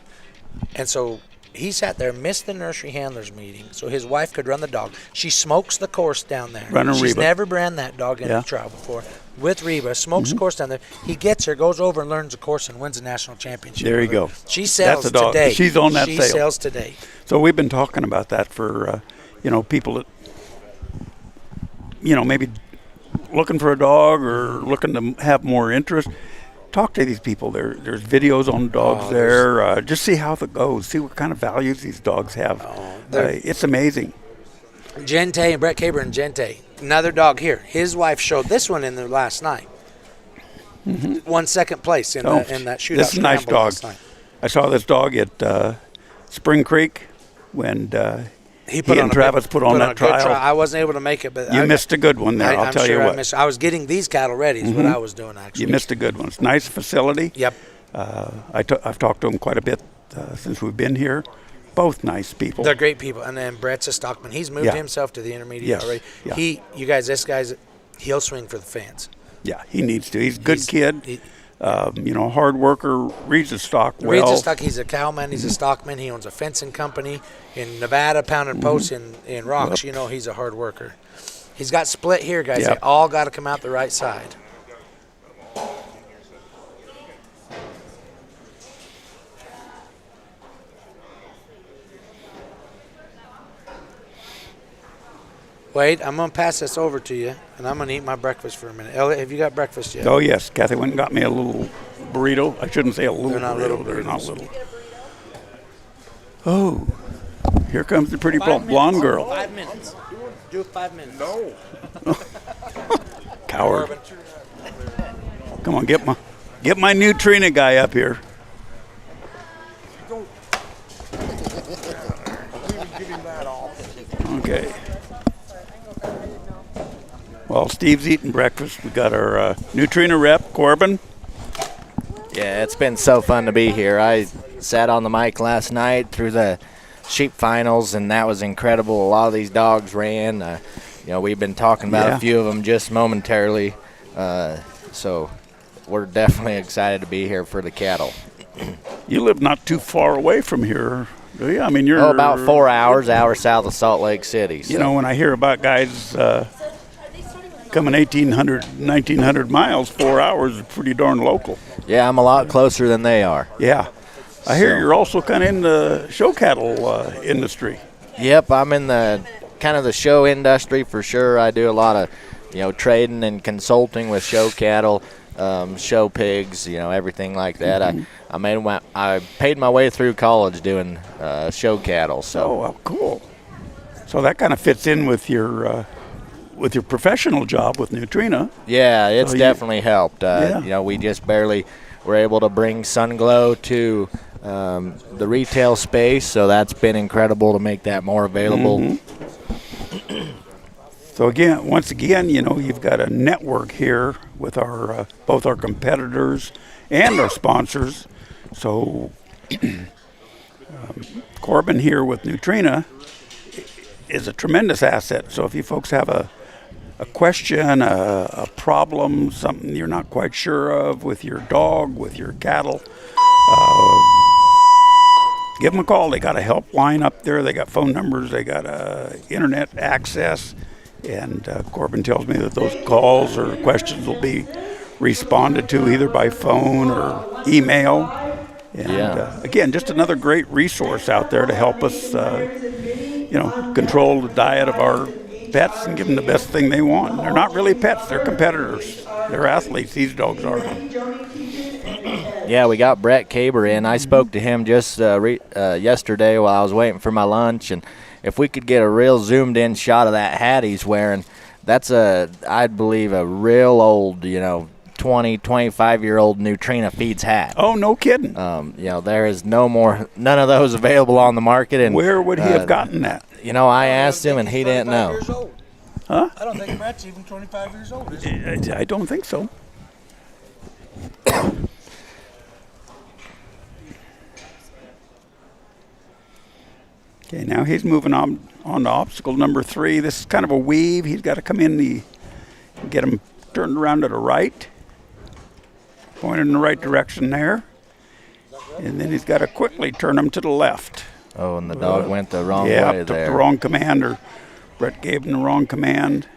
And so he sat there, missed the nursery handlers meeting, so his wife could run the dog. She smokes the course down there. She's Reba. never ran that dog in a trial before. With Reba, smokes the course down there. He gets her, goes over and learns the course and wins a national championship. There you go. She sells That's a dog. today. She's on that She sale. sells today. So we've been talking about that for, people that, maybe looking for a dog or looking to have more interest. Talk to these people. There's videos on dogs there. Just see how it goes. See what kind of values these dogs have. It's amazing. Gente and Brett Caber and Gente. Another dog here. His wife showed this one in there last night. Won second place in that shootout. This is a nice dog. I saw this dog at Spring Creek when he and Travis put on that trial. I wasn't able to make it, but you missed a good one there. I'll tell you what. I was getting these cattle ready is what I was doing, actually. You missed a good one. It's a nice facility. Yep. I've talked to them quite a bit since we've been here. Both nice people. They're great people. And then Brett's a stockman. He's moved himself to the intermediate already. Yeah. This guy's, he'll swing for the fans. Yeah, he needs to. He's a good kid. Hard worker, reads his stock well. Reads his stock. He's a cowman. He's a stockman. He owns a fencing company in Nevada, Pound and Post in Rocks. Yep. He's a hard worker. He's got split here, guys. Yep. They all got to come out the right side. Wade, I'm going to pass this over to you, and I'm going to eat my breakfast for a minute. Elliot, have you got breakfast yet? Oh, yes. Kathy went and got me a little burrito. I shouldn't say a little They're not burrito. little They're not burritos. little. Oh, here comes the pretty blonde girl. 5 minutes. Do 5 minutes. No. Coward. Come on, get my Neutrina guy up here. Okay. While Steve's eating breakfast, we got our Neutrina rep, Corbin. Yeah, it's been so fun to be here. I sat on the mic last night through the sheep finals, and that was incredible. A lot of these dogs ran. We've been talking about a few of them just momentarily. So we're definitely excited to be here for the cattle. You live not too far away from here, do you? I mean, you're about 4 hours south of Salt Lake City. So. When I hear about guys coming 1,800, 1,900 miles, 4 hours is pretty darn local. Yeah, I'm a lot closer than they are. Yeah. I hear you're also kind of in the show cattle industry. Yep, I'm in the kind of the show industry for sure. I do a lot of, trading and consulting with show cattle, show pigs, everything like that. Mm-hmm. I paid my way through college doing show cattle. So. Oh, well, cool. So that kind of fits in with your professional job with Neutrina. Yeah, it's definitely helped. We just barely were able to bring Sunglow to the retail space, so that's been incredible to make that more available. Mm-hmm. So once again, you've got a network here with our both our competitors and our sponsors. So Corbin here with Neutrina is a tremendous asset. So if you folks have a question, a problem, something you're not quite sure of with your dog, with your cattle, give them a call. They got a helpline up there. They got phone numbers. They got internet access. And Corbin tells me that those calls or questions will be responded to either by phone or email. And again, just another great resource out there to help us, control the diet of our pets and give them the best thing they want. They're not really pets; they're competitors. They're athletes, these dogs are. Yeah, we got Brett Caber in. I spoke to him just yesterday while I was waiting for my lunch, and if we could get a real zoomed-in shot of that hat he's wearing, that's I'd believe a real old, 20, 25-year-old Neutrina Feeds hat. Oh, no kidding. There is none of those available on the market. And where would he have gotten that? I asked him, and he didn't know. Huh? I don't think Brett's even 25 years old, is he? I don't think so. Okay, now he's moving on to obstacle number 3. This is kind of a weave. He's got to come in get him turned around to the right. Pointed in the right direction there. And then he's got to quickly turn him to the left. Oh, and the dog went the wrong yeah, way took there. the wrong command, or Brett gave him the wrong command.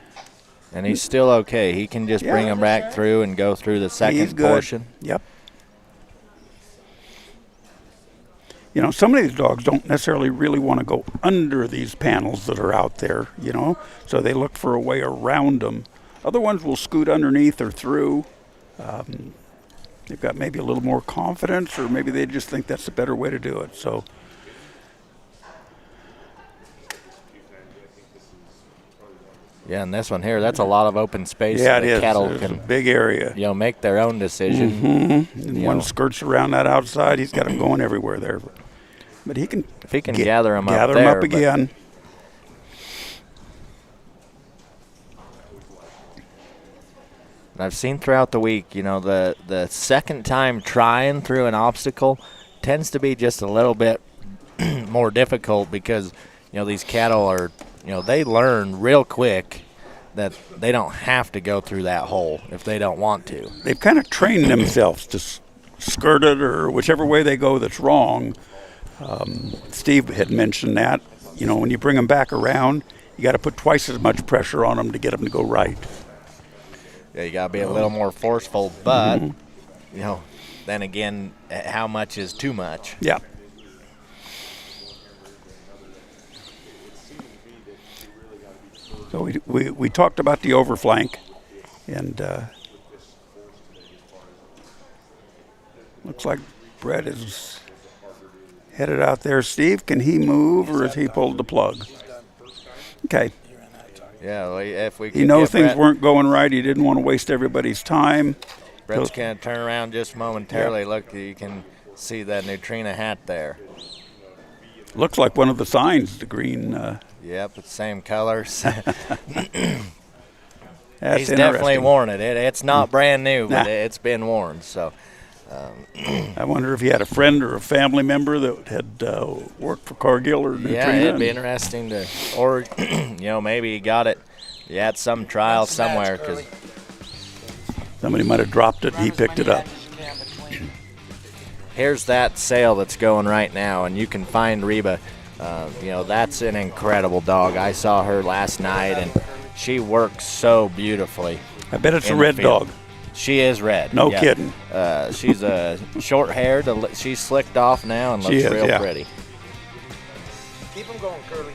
And he's still okay. He can just bring him back through and go through the second portion. Yep. Some of these dogs don't necessarily really want to go under these panels that are out there, so they look for a way around them. Other ones will scoot underneath or through. They've got maybe a little more confidence, or maybe they just think that's the better way to do it. So, yeah, and this one here, that's a lot of open space. yeah, so it the is. cattle There's can a big area. make their own decision. Mm-hmm. And one skirts around that outside. He's got them going everywhere there. But he can. If he can gather them up gather there. them up again. I've seen throughout the week, the second time trying through an obstacle tends to be just a little bit more difficult because, these cattle are, they learn real quick that they don't have to go through that hole if they don't want to. They've kind of trained themselves to skirt it, or whichever way they go that's wrong. Steve had mentioned that, when you bring them back around, you got to put twice as much pressure on them to get them to go right. Yeah, you got to be a little more forceful, but, then again, how much is too much? Yeah. So we talked about the overflank, and looks like Brett is headed out there. Steve, can he move, or has he pulled the plug? Okay. Yeah, well, if we He knows things weren't going right. He didn't want to waste everybody's time. Brett's going to turn around just momentarily. Look, you can see that Neutrina hat there. Looks like one of the signs, the green. Yep, it's the same colors. He's definitely worn it. It's not brand new, but Nah. it's been worn. So, I wonder if he had a friend or a family member that had worked for Cargill or Neutrina. yeah, it'd be interesting to, or maybe he got it. Yeah, at some trial somewhere because Somebody might have dropped it and he picked it up. here's that sale that's going right now, and you can find Reba. That's an incredible dog. I saw her last night, and she works so beautifully. I bet it's a in the red field. dog. She is red. No yeah. kidding. She's short-haired. She's slicked off now and looks She is, real yeah. pretty. Keep them going, Curly.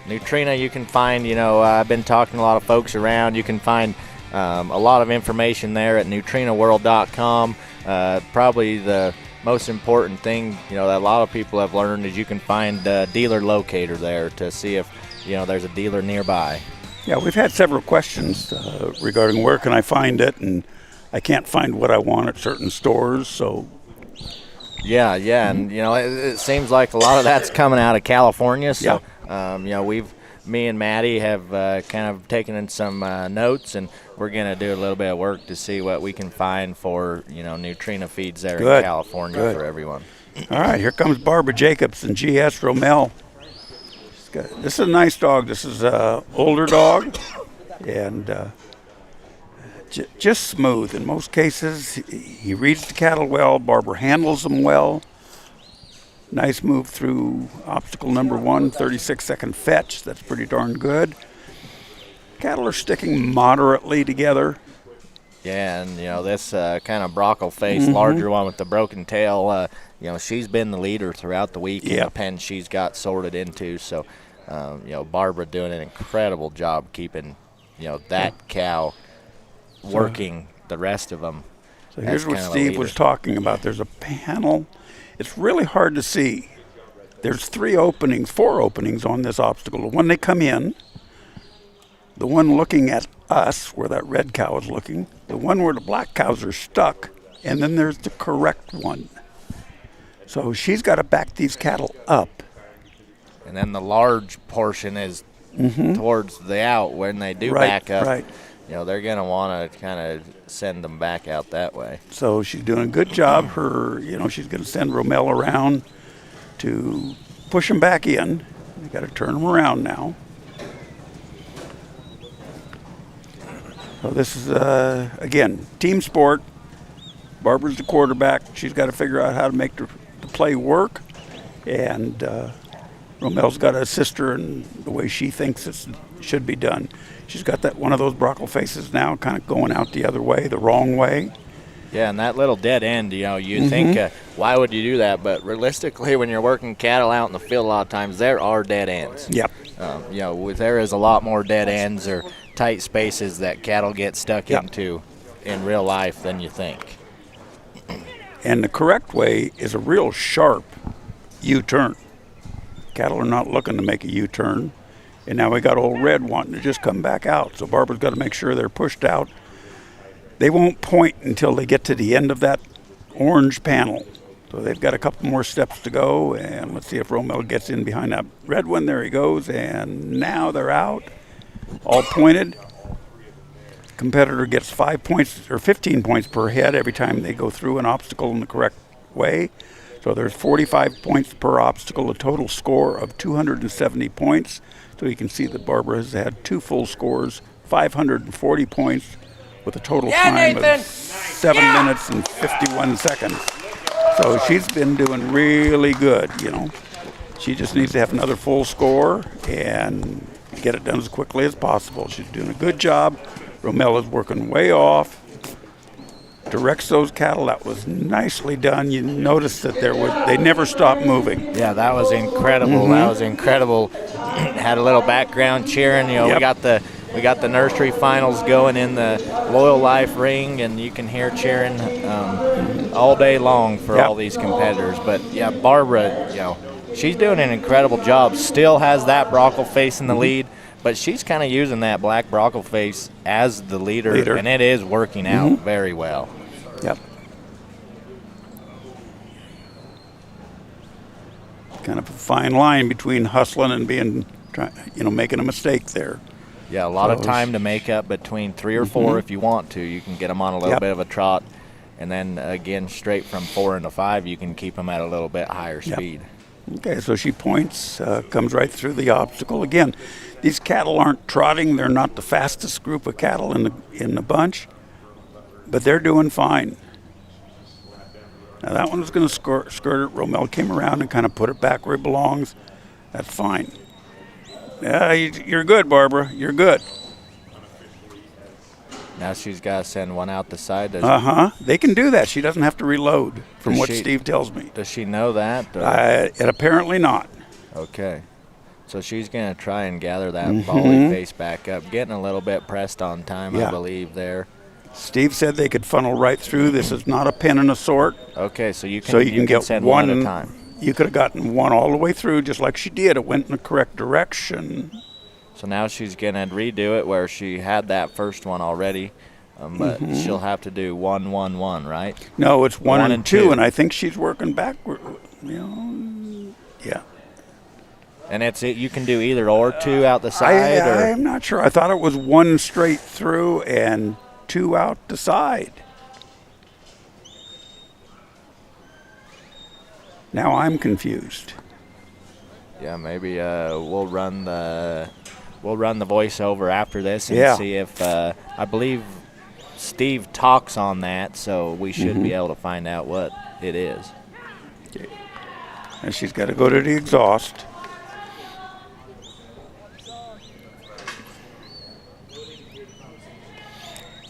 Neutrina, you can find, I've been talking to a lot of folks around. You can find a lot of information there at neutrinaworld.com. Probably the most important thing, that a lot of people have learned is you can find a dealer locator there to see if, there's a dealer nearby. Yeah, we've had several questions regarding where can I find it, and I can't find what I want at certain stores, so. Yeah, and, it seems like a lot of that's coming out of California, so, me and Maddie have kind of taken in some notes, and we're going to do a little bit of work to see what we can find for, Neutrina Feeds there in California for everyone. All right, here comes Barbara Jacobs and G.S. Romel. This is a nice dog. This is an older dog, and just smooth. In most cases, he reads the cattle well. Barbara handles them well. Nice move through obstacle number 1, 36-second fetch. That's pretty darn good. Cattle are sticking moderately together. Yeah, and, this kind of brockle-faced, larger one with the broken tail, she's been the leader throughout the week in the pen she's got sorted into. So, Barbara doing an incredible job keeping that cow working the rest of them. So here's what Steve was talking about. There's a panel. It's really hard to see. There's 4 openings on this obstacle. The one they come in, the one looking at us, where that red cow is looking, the one where the black cows are stuck, and then there's the correct one. So she's got to back these cattle up. And then the large portion is towards the out when they do back up. Right. They're going to want to kind of send them back out that way. So she's doing a good job. She's going to send Rommel around to push him back in. They got to turn him around now. So this is, again, team sport. Barbara's the quarterback. She's got to figure out how to make the play work. And Rommel's got to assist her in the way she thinks it should be done. She's got that one of those brockle faces now kind of going out the other way, the wrong way. Yeah, and that little dead end, you think, why would you do that? But realistically, when you're working cattle out in the field, a lot of times there are dead ends. Yep. There is a lot more dead ends or tight spaces that cattle get stuck into in real life than you think. And the correct way is a real sharp U-turn. Cattle are not looking to make a U-turn. And now we got old Red wanting to just come back out. So Barbara's got to make sure they're pushed out. They won't point until they get to the end of that orange panel. So they've got a couple more steps to go. And let's see if Rommel gets in behind that red one. There he goes. And now they're out. All pointed. Competitor gets 5 points or 15 points per head every time they go through an obstacle in the correct way. So there's 45 points per obstacle, a total score of 270 points. So you can see that Barbara has had 2 full scores, 540 points, with a total time of 7 minutes and 51 seconds. So she's been doing really good, She just needs to have another full score and get it done as quickly as possible. She's doing a good job. Rommel is working way off, directs those cattle. That was nicely done. You notice that they never stopped moving. Yeah, that was incredible. That was incredible. Had a little background cheering. We got the nursery finals going in the Loyal Life ring, and you can hear cheering all day long for all these competitors. But yeah, Barbara, she's doing an incredible job. Still has that brockle face in the lead. But she's kind of using that black brockle face as the leader. And it is working out very well. Yep. Kind of a fine line between hustling and making a mistake there. Yeah, a lot of time to make up between 3 or 4 if you want to. You can get them on a little bit of a trot. And then, again, straight from 4 into 5, you can keep them at a little bit higher speed. Okay, so she points, comes right through the obstacle. Again, these cattle aren't trotting. They're not the fastest group of cattle in the bunch, but they're doing fine. Now that one was going to skirt it. Rommel came around and kind of put it back where it belongs. That's fine. Yeah, you're good, Barbara. You're good. Now she's got to send one out the side. They can do that. She doesn't have to reload, from what Steve tells me. Does she know that? Apparently not. Okay. So she's going to try and gather that volley face back up. Getting a little bit pressed on time, I believe, there. Steve said they could funnel right through. This is not a pin and a sort. Okay, so you can get send one at a time. You could have gotten one all the way through just like she did. It went in the correct direction. So now she's going to redo it where she had that first one already, but she'll have to do 1, 1, 1, right? No, it's 1 and 2, and I think she's working backward. Yeah. And you can do either or 2 out the side? I'm not sure. I thought it was 1 straight through and 2 out the side. Now I'm confused. Yeah, maybe we'll run the voiceover after this and see if I believe Steve talks on that, so we should be able to find out what it is. Okay. And she's got to go to the exhaust.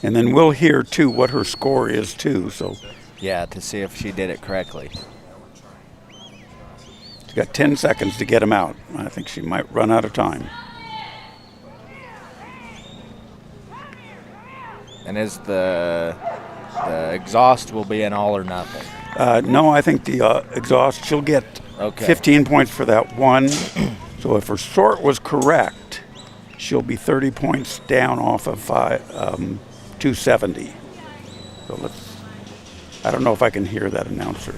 And then we'll hear too what her score is too. So yeah, to see if she did it correctly. She's got 10 seconds to get him out. I think she might run out of time. And is the exhaust will be an all or nothing? No, I think the exhaust, she'll get Okay. 15 points for that one. So if her sort was correct, she'll be 30 points down off of 270. So I don't know if I can hear that announcer.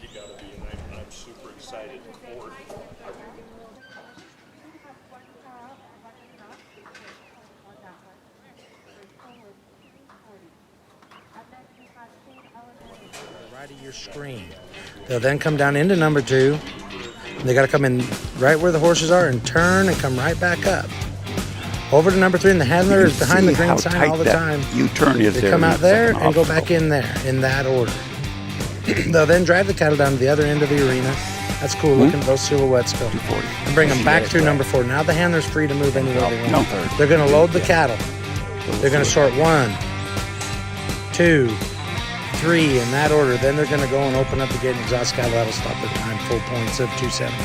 You gotta be, and I'm super excited. Court. Right of your screen. They'll then come down into number 2. And they got to come in right where the horses are and turn and come right back up. Over to number 3, and the handler is behind the green sign all the time. U-turn is They there. come in out that there second and go obstacle. back in there in that order. They'll then drive the cattle down to the other end of the arena. That's cool looking. Those silhouettes go. 240. And bring them back to number 4. Now the handler's free to move anywhere they want. No. They're going to load the cattle. They're going to sort 1, 2, 3 in that order. Then they're going to go and open up the gate and exhaust cattle. That'll stop their time. Full points of 270.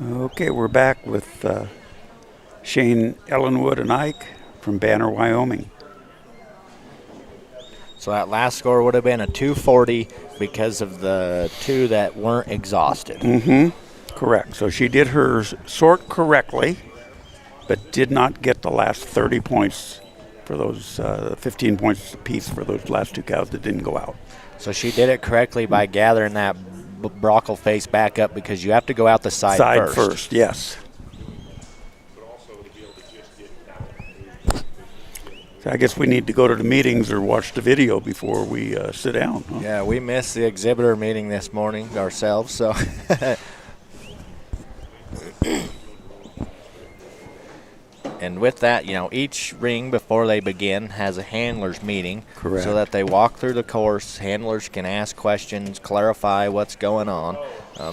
Okay, we're back with Shane Ellenwood and Ike from Banner, Wyoming. So that last score would have been a 240 because of the 2 that weren't exhausted. Correct. So she did her sort correctly, but did not get the last 30 points for those 15 points apiece for those last 2 cows that didn't go out. So she did it correctly by gathering that brockle face back up because you have to go out the side first. Yes. So I guess we need to go to the meetings or watch the video before we sit down. Huh? Yeah, we missed the exhibitor meeting this morning ourselves, so. And with that, each ring before they begin has a handlers meeting. Correct. So that they walk through the course. Handlers can ask questions, clarify what's going on.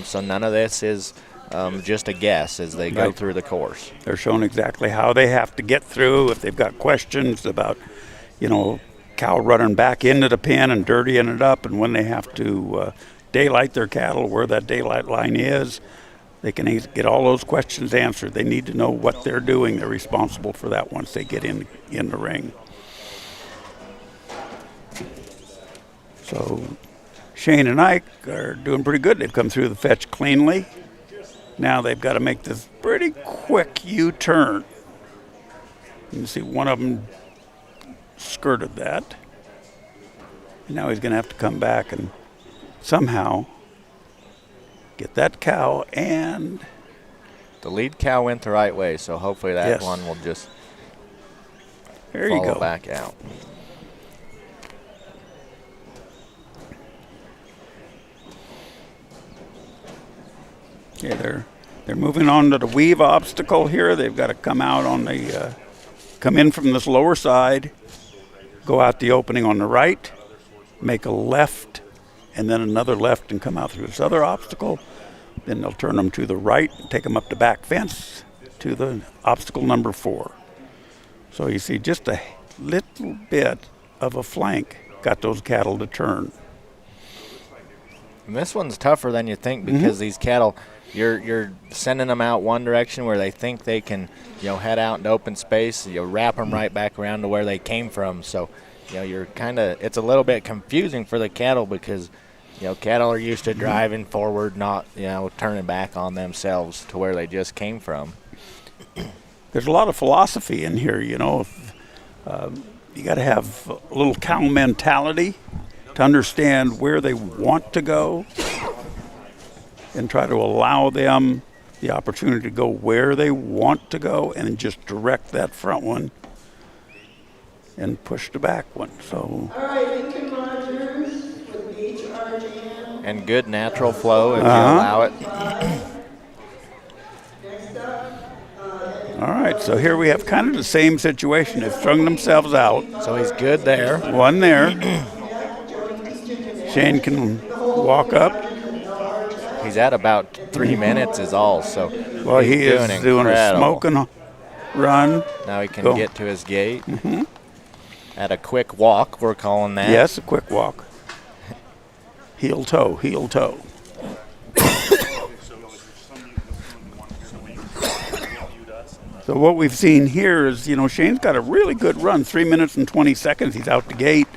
So none of this is just a guess as they go Right. through the course. They're shown exactly how they have to get through. If they've got questions about, cow running back into the pen and dirtying it up, and when they have to daylight their cattle, where that daylight line is, they can get all those questions answered. They need to know what they're doing. They're responsible for that once they get in the ring. So Shane and Ike are doing pretty good. They've come through the fetch cleanly. Now they've got to make this pretty quick U-turn. You can see one of them skirted that. And now he's going to have to come back and somehow get that cow, and The lead cow went the right way, so hopefully that Yes. one will just there you follow go. back out. Okay, they're moving on to the weave obstacle here. They've got to come out on the come in from this lower side, go out the opening on the right, make a left, and then another left and come out through this other obstacle. Then they'll turn them to the right and take them up the back fence to the obstacle number 4. So you see just a little bit of a flank got those cattle to turn. And this one's tougher than you think because these cattle, you're sending them out one direction where they think they can, head out into open space. You wrap them right back around to where they came from. So, you're it's a little bit confusing for the cattle because, cattle are used to driving forward, not, turning back on themselves to where they just came from. There's a lot of philosophy in here, you got to have a little cow mentality to understand where they want to go and try to allow them the opportunity to go where they want to go and just direct that front one and push the back one. So All right, Lincoln Rogers with HRJM. And good natural flow if you allow it. Next up, all right, so here we have kind of the same situation. They've strung themselves out. So he's good there. One there. Shane can walk up. He's at about 3 minutes is all. So Well, he's he is doing a incredible. smoking run. Now he can Go. get to his gate. at a quick walk, we're calling that. Yes, a quick walk. Heel toe, heel toe. So what we've seen here is, Shane's got a really good run, 3 minutes and 20 seconds. He's out the gate.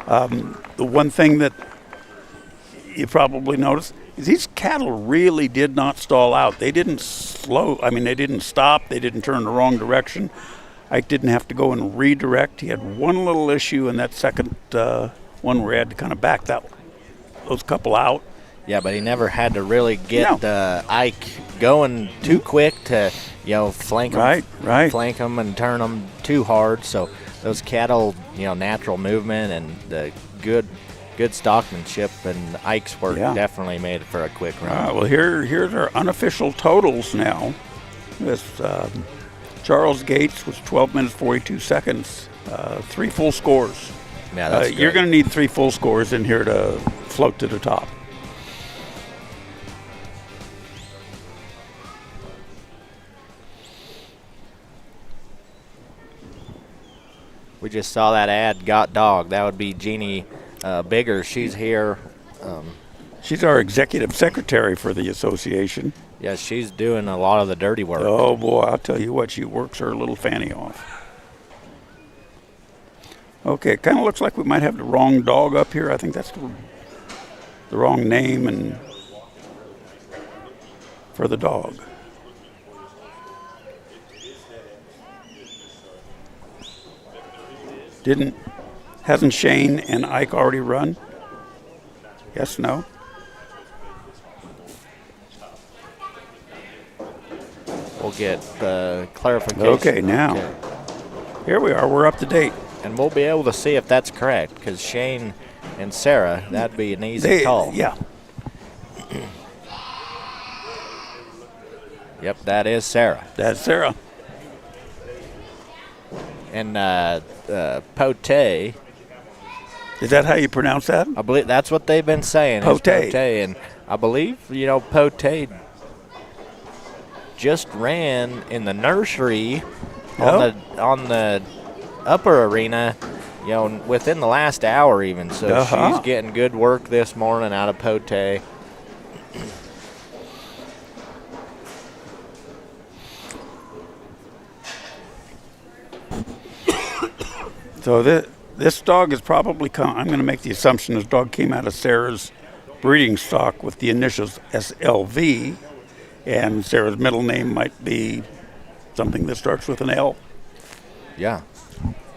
The one thing that you probably noticed is these cattle really did not stall out. They didn't they didn't stop. They didn't turn the wrong direction. Ike didn't have to go and redirect. He had one little issue in that second one where he had to kind of back those couple out. Yeah, but he never had to really get Ike going too quick to, flank him, flank him and turn them too hard. So those cattle, natural movement and the good stockmanship and Ike's work definitely made it for a quick run. Well, here's our unofficial totals now. This Charles Gates was 12 minutes 42 seconds, 3 full scores. Yeah, that's good. You're going to need 3 full scores in here to float to the top. We just saw that ad, Got Dog. That would be Jeannie Bigger. She's here. She's our executive secretary for the association. Yeah, she's doing a lot of the dirty work. Oh, boy, I'll tell you what, she works her little fanny off. Okay, it kind of looks like we might have the wrong dog up here. I think that's the wrong name and for the dog. Hasn't Shane and Ike already run? Yes, no? We'll get clarification. Okay, now, here we are. We're up to date. And we'll be able to see if that's correct, because Shane and Sarah, that'd be an easy call. Yeah. Yep, that is Sarah. That's Sarah. And Pote. Is that how you pronounce that? I believe that's what they've been saying. Pote. And I believe, Pote just ran in the nursery on the upper arena, within the last hour even. So she's getting good work this morning out of Pote. So this dog is probably, I'm going to make the assumption this dog came out of Sarah's breeding stock with the initials SLV, and Sarah's middle name might be something that starts with an L. Yeah.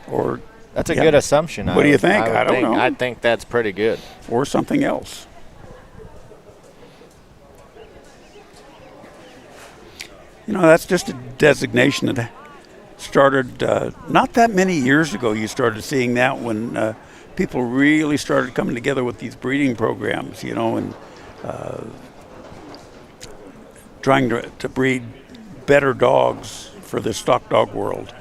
Or that's a good assumption. What do you think? I don't know. I think that's pretty good. Or something else. That's just a designation that started not that many years ago. You started seeing that when people really started coming together with these breeding programs, and trying to breed better dogs for the stock dog world.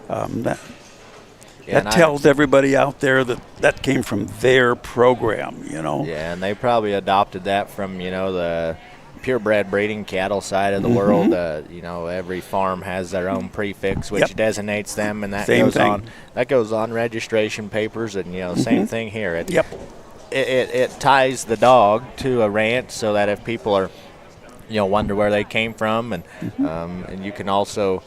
That tells everybody out there that came from their program, Yeah, and they probably adopted that from, the purebred breeding cattle side of the world. Every farm has their own prefix which designates them, and that goes on registration papers, and same thing here. It ties the dog to a ranch, so that if people are wonder where they came from, and you can also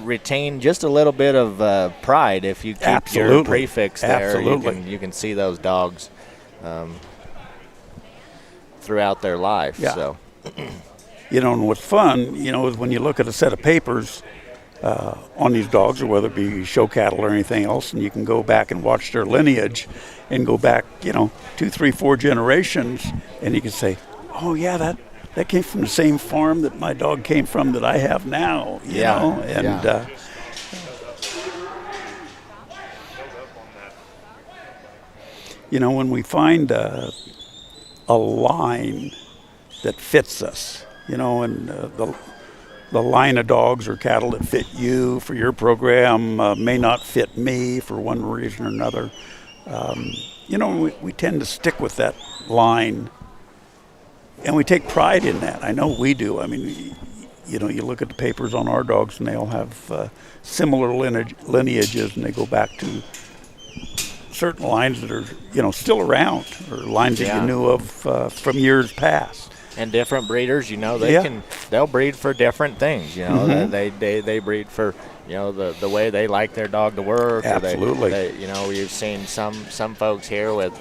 retain just a little bit of pride if you keep your prefix there. Absolutely. You can see those dogs throughout their life. Yeah. So, and what's fun, is when you look at a set of papers on these dogs, or whether it be show cattle or anything else, and you can go back and watch their lineage and go back, 2, 3, 4 generations, and you can say, oh yeah, that came from the same farm that my dog came from that I have now, you know, and when we find a line that fits us, and the line of dogs or cattle that fit you for your program may not fit me for one reason or another. We tend to stick with that line, and we take pride in that. I know we do. I mean, you look at the papers on our dogs, and they all have similar lineages, and they go back to certain lines that are, still around, or lines that Yeah. you knew of from years past. And different breeders, Yeah. they'll breed for different things. Mhm. They breed for the way they like their dog to work. Absolutely. Or you've seen some folks here with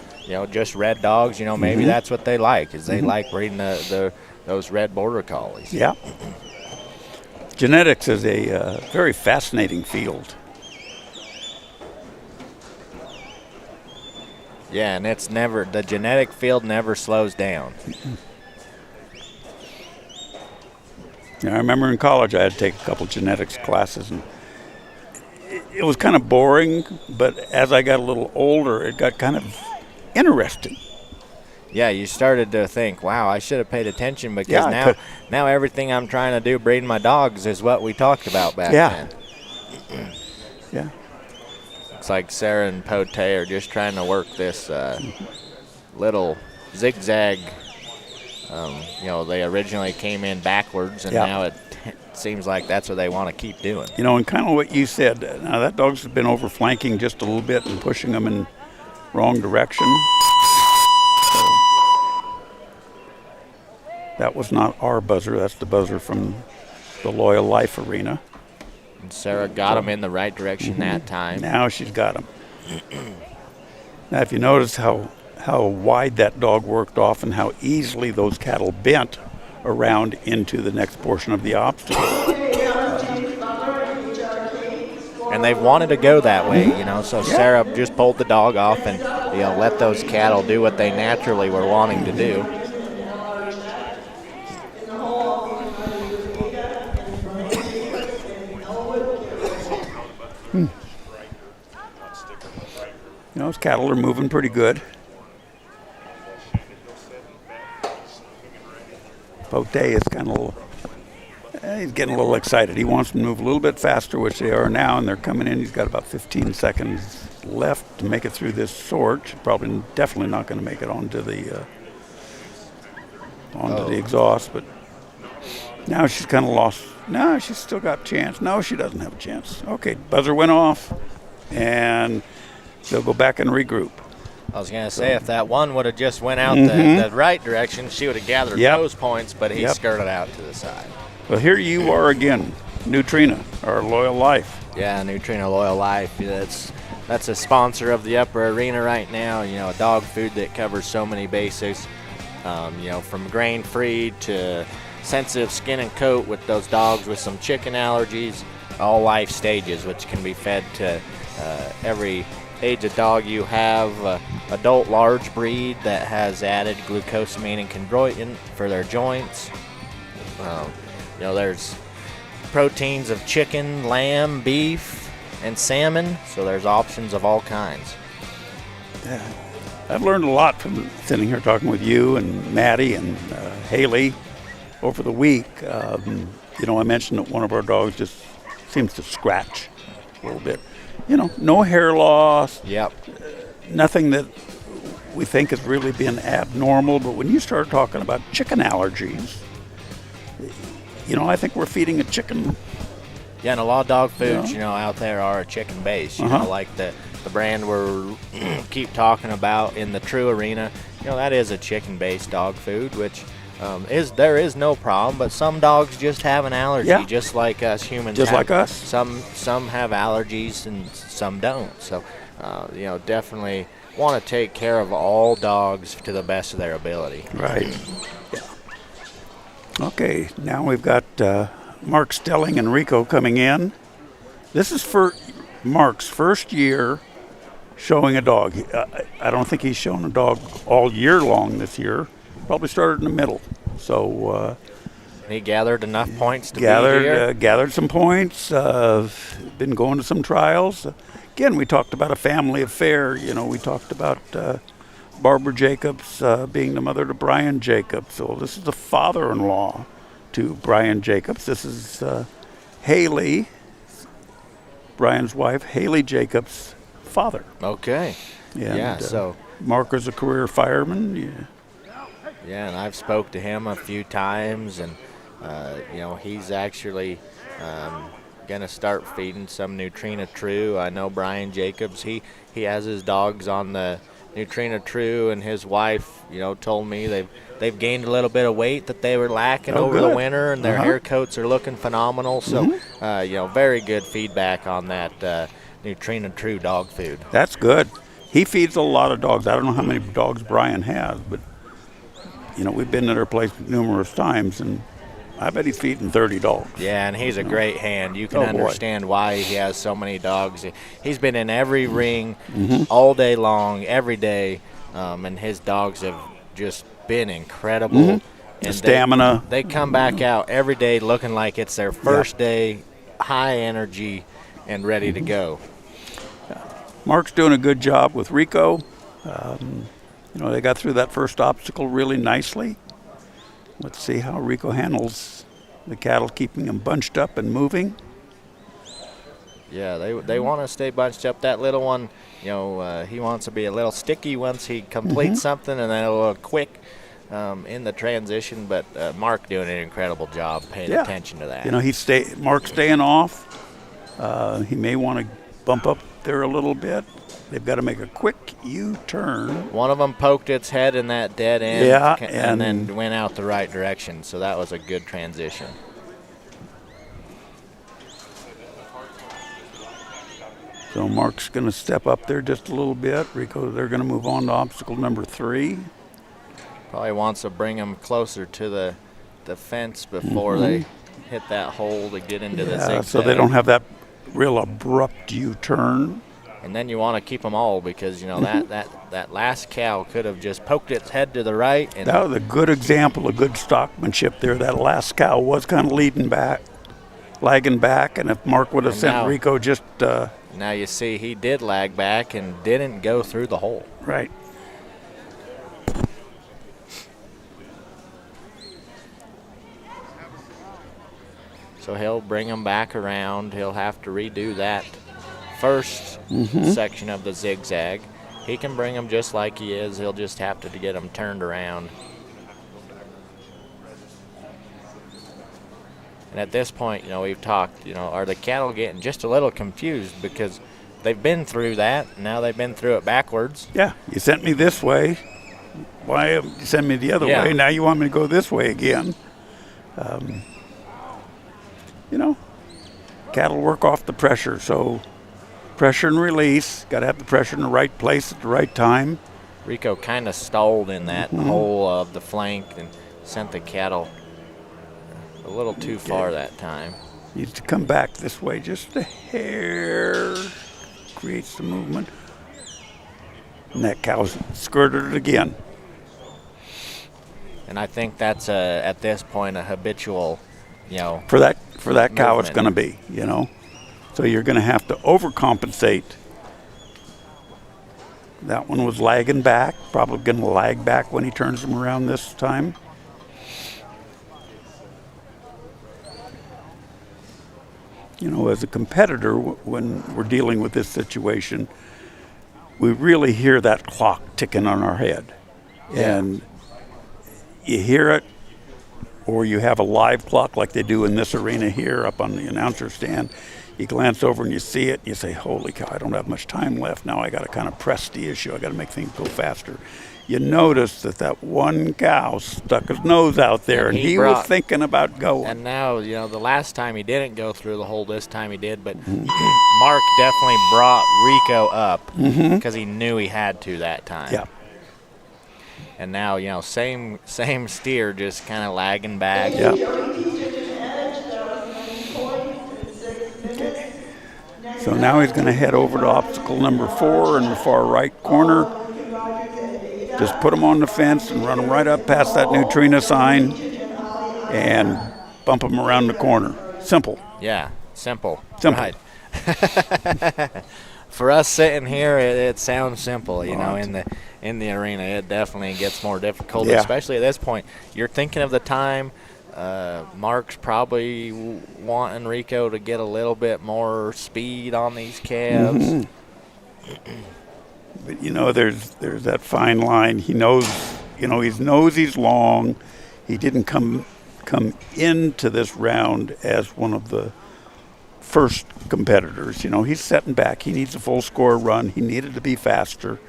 just red dogs. Maybe Mhm. that's what they like, is they like breeding those red border collies. Yeah. Genetics is a very fascinating field. Yeah, and the genetic field never slows down. I remember in college I had to take a couple genetics classes, and it was kind of boring, but as I got a little older, it got kind of interesting. Yeah, you started to think, wow, I should have paid attention, because Yeah, I could. now everything I'm trying to do breeding my dogs is what we talked about back Yeah. then. Yeah. Looks like Sarah and Pote are just trying to work this little zigzag. They originally came in backwards, and Yeah. now it seems like that's what they want to keep doing. And kind of what you said, now that dog's been over flanking just a little bit and pushing them in wrong direction. So that was not our buzzer, that's the buzzer from the Loyal Life Arena. And Sarah got him in the right direction that time. Now she's got him. Now, if you notice how wide that dog worked off and how easily those cattle bent around into the next portion of the obstacle. And they've wanted to go that way, so Sarah just pulled the dog off and, let those cattle do what they naturally were wanting to do. Those cattle are moving pretty good. Pote is kind of he's getting a little excited. He wants to move a little bit faster, which they are now, and they're coming in. He's got about 15 seconds left to make it through this sort. Probably definitely not going to make it onto the exhaust, but now she's kind of lost. No, she's still got a chance. No, she doesn't have a chance. Okay, buzzer went off, and they'll go back and regroup. I was going to say, if that one would have just went out the right direction, she would have gathered Yep. those points, but he Yep. skirted out to the side. Well, here you are again, Neutrina, our Loyal Life. Yeah, Neutrino Loyal Life, that's a sponsor of the upper arena right now. A dog food that covers so many basics, from grain-free to sensitive skin and coat with those dogs with some chicken allergies, all life stages, which can be fed to every age of dog you have. Adult large breed that has added glucosamine and chondroitin for their joints. There's proteins of chicken, lamb, beef, and salmon, so there's options of all kinds. Yeah. I've learned a lot from sitting here talking with you and Maddie and Haley over the week. I mentioned that one of our dogs just seems to scratch a little bit. No hair loss. Yep. Nothing that we think has really been abnormal. But when you start talking about chicken allergies, I think we're feeding a chicken. Yeah, and a lot of dog foods, out there are chicken based. Like the brand we're keep talking about in the True Arena. That is a chicken based dog food, which there is no problem. But some dogs just have an allergy, just like us humans. Just like us. Some have allergies and some don't. So, definitely want to take care of all dogs to the best of their ability. Right. Yeah. Okay, now we've got Mark Stelling and Rico coming in. This is for Mark's first year showing a dog. I don't think he's shown a dog all year long this year. Probably started in the middle. So he gathered enough points to be here. Gathered some points. Been going to some trials. Again, we talked about a family affair. We talked about Barbara Jacobs being the mother to Brian Jacobs. So this is the father-in-law to Brian Jacobs. This is Haley, Brian's wife, Haley Jacobs' father. Okay. And, so Mark is a career fireman. Yeah, and I've spoke to him a few times, and he's actually gonna start feeding some Neutrina True. I know Brian Jacobs, he has his dogs on the Neutrina True, and his wife, told me they've gained a little bit of weight that they were lacking over the good. winter, and their hair coats are looking phenomenal. So, very good feedback on that Neutrina True dog food. That's good. He feeds a lot of dogs. I don't know how many dogs Brian has, but we've been at our place numerous times, and I bet he's feeding 30 dogs. Yeah, and he's a great hand. You can boy. understand why he has so many dogs. He's been in every ring all day long, every day, and his dogs have just been incredible. And stamina. They come back out every day looking like it's their first day, high energy, and ready to go. Mark's doing a good job with Rico. They got through that first obstacle really nicely. Let's see how Rico handles the cattle, keeping them bunched up and moving. Yeah, they want to stay bunched up. That little one, he wants to be a little sticky once he completes something, and then a little quick in the transition. But Mark doing an incredible job paying attention to that. Mark's staying off. He may want to bump up there a little bit. They've got to make a quick U-turn. One of them poked its head in that dead end, Yeah, and then went out the right direction. So that was a good transition. So Mark's going to step up there just a little bit. Rico, they're going to move on to obstacle number 3. Probably wants to bring them closer to the fence before they hit that hole to get into the zigzag. So they don't have that real abrupt U-turn. And then you want to keep them all because, that last cow could have just poked its head to the right. And That was a good example of good stockmanship there. That last cow was kind of lagging back, and if Mark would have sent Rico just... now you see he did lag back and didn't go through the hole. Right. So he'll bring them back around. He'll have to redo that first section of the zigzag. He can bring them just like he is. He'll just have to get them turned around. And at this point, we've talked, are the cattle getting just a little confused because they've been through that. Now they've been through it backwards. Yeah, you sent me this way. Why you send me the other way? Now you want me to go this way again. Cattle work off the pressure, so pressure and release. Got to have the pressure in the right place at the right time. Rico kind of stalled in that hole of the flank and sent the cattle a little too far that time. Needs to come back this way just a hair. Creates the movement. And that cow's skirted it again. And I think that's at this point a habitual, For that cow, movement. it's going to be, So you're going to have to overcompensate. That one was lagging back. Probably going to lag back when he turns them around this time. As a competitor, when we're dealing with this situation, we really hear that clock ticking on our head. Yeah. And you hear it, or you have a live clock like they do in this arena here up on the announcer stand. You glance over and you see it, and you say, holy cow, I don't have much time left. Now I got to kind of press the issue. I got to make things go faster. You notice that one cow stuck his nose out there, and he was thinking about going. And now, the last time he didn't go through the hole, this time he did. But Mark definitely brought Rico up because he knew he had to that time. Yeah. And now, same steer, just kind of lagging back. Yeah. So now he's going to head over to obstacle number 4 in the far right corner. Just put him on the fence and run him right up past that Neutrina sign and bump him around the corner. Simple. Yeah, simple. Simple. Right. For us sitting here, it sounds simple. In the arena, it definitely gets more difficult, especially at this point. You're thinking of the time. Mark's probably wanting Rico to get a little bit more speed on these calves. But there's that fine line. He knows, he knows he's long. He didn't come into this round as one of the first competitors. You know, he's setting back. He needs a full score run. He needed to be faster.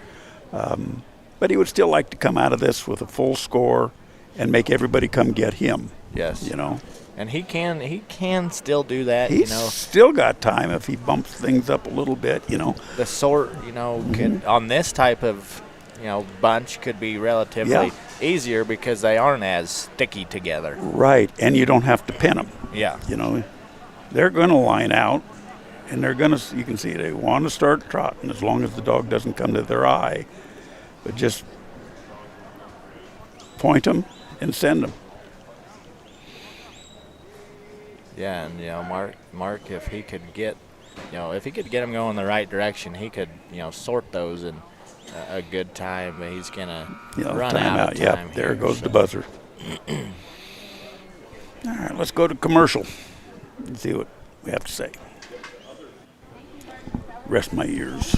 But he would still like to come out of this with a full score and make everybody come get him. Yes. You know. And he can still do that, He's still got time if he bumps things up a little bit, you know. The sort, could, on this type of, bunch could be relatively easier because they aren't as sticky together. Right, and you don't have to pin them. Yeah. You know, they're going to line out, and they're going to, you can see they want to start trotting as long as the dog doesn't come to their eye. But just point them and send them. Yeah, and Mark, if he could get, them going the right direction, he could, sort those in a good time. But he's gonna run out of time. Yeah, there here, goes the buzzer. All right, let's go to commercial and see what we have to say. Rest my ears.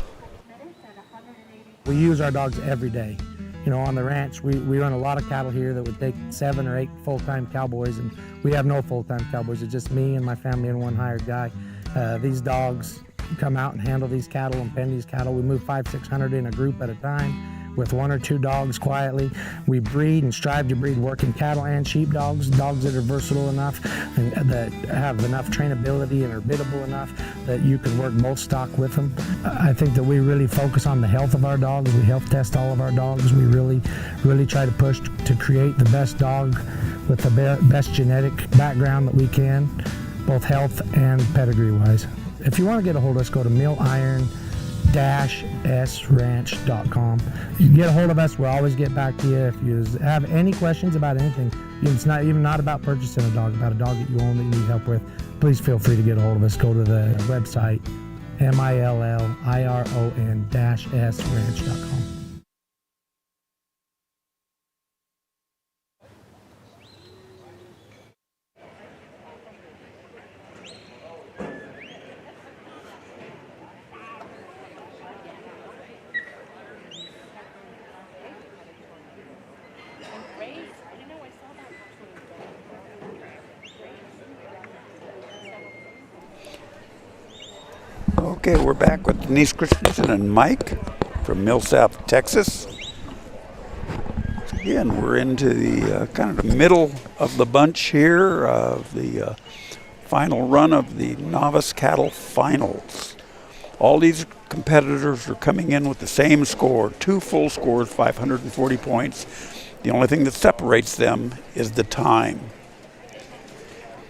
We use our dogs every day. On the ranch, we run a lot of cattle here that would take 7 or 8 full-time cowboys, and we have no full-time cowboys. It's just me and my family and one hired guy. These dogs come out and handle these cattle and pen these cattle. We move 500-600 in a group at a time with 1 or 2 dogs quietly. We breed and strive to breed working cattle and sheep dogs that are versatile enough and that have enough trainability and are biddable enough that you can work both stock with them. I think that we really focus on the health of our dogs. We health test all of our dogs. We really try to push to create the best dog with the best genetic background that we can, both health and pedigree wise. If you want to get a hold of us, go to milliron-sranch.com. You get a hold of us, we'll always get back to you. If you have any questions about anything, it's not about purchasing a dog, about a dog that you own that you need help with, please feel free to get a hold of us. Go to the website, milliron-sranch.com. Okay, we're back with Denise Christensen and Mike from Millsap, Texas. Again, we're into the kind of the middle of the bunch here of the final run of the Novice Cattle Finals. All these competitors are coming in with the same score, 2 full scores, 540 points. The only thing that separates them is the time.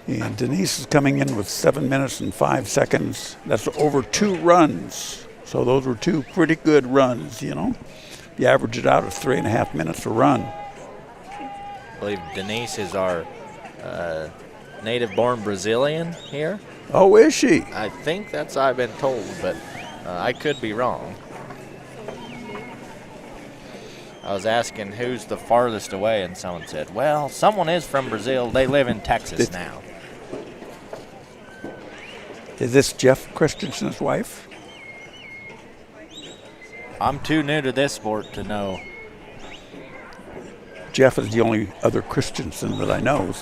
And Denise is coming in with 7 minutes and 5 seconds. That's over 2 runs. So those were 2 pretty good runs, You average it out at 3.5 minutes a run. I believe Denise is our native-born Brazilian here. Oh, is she? I think that's what I've been told, but I could be wrong. I was asking who's the farthest away, and someone said, well, someone is from Brazil. They live in Texas now. Is this Jeff Christensen's wife? I'm too new to this sport to know. Jeff is the only other Christensen that I know,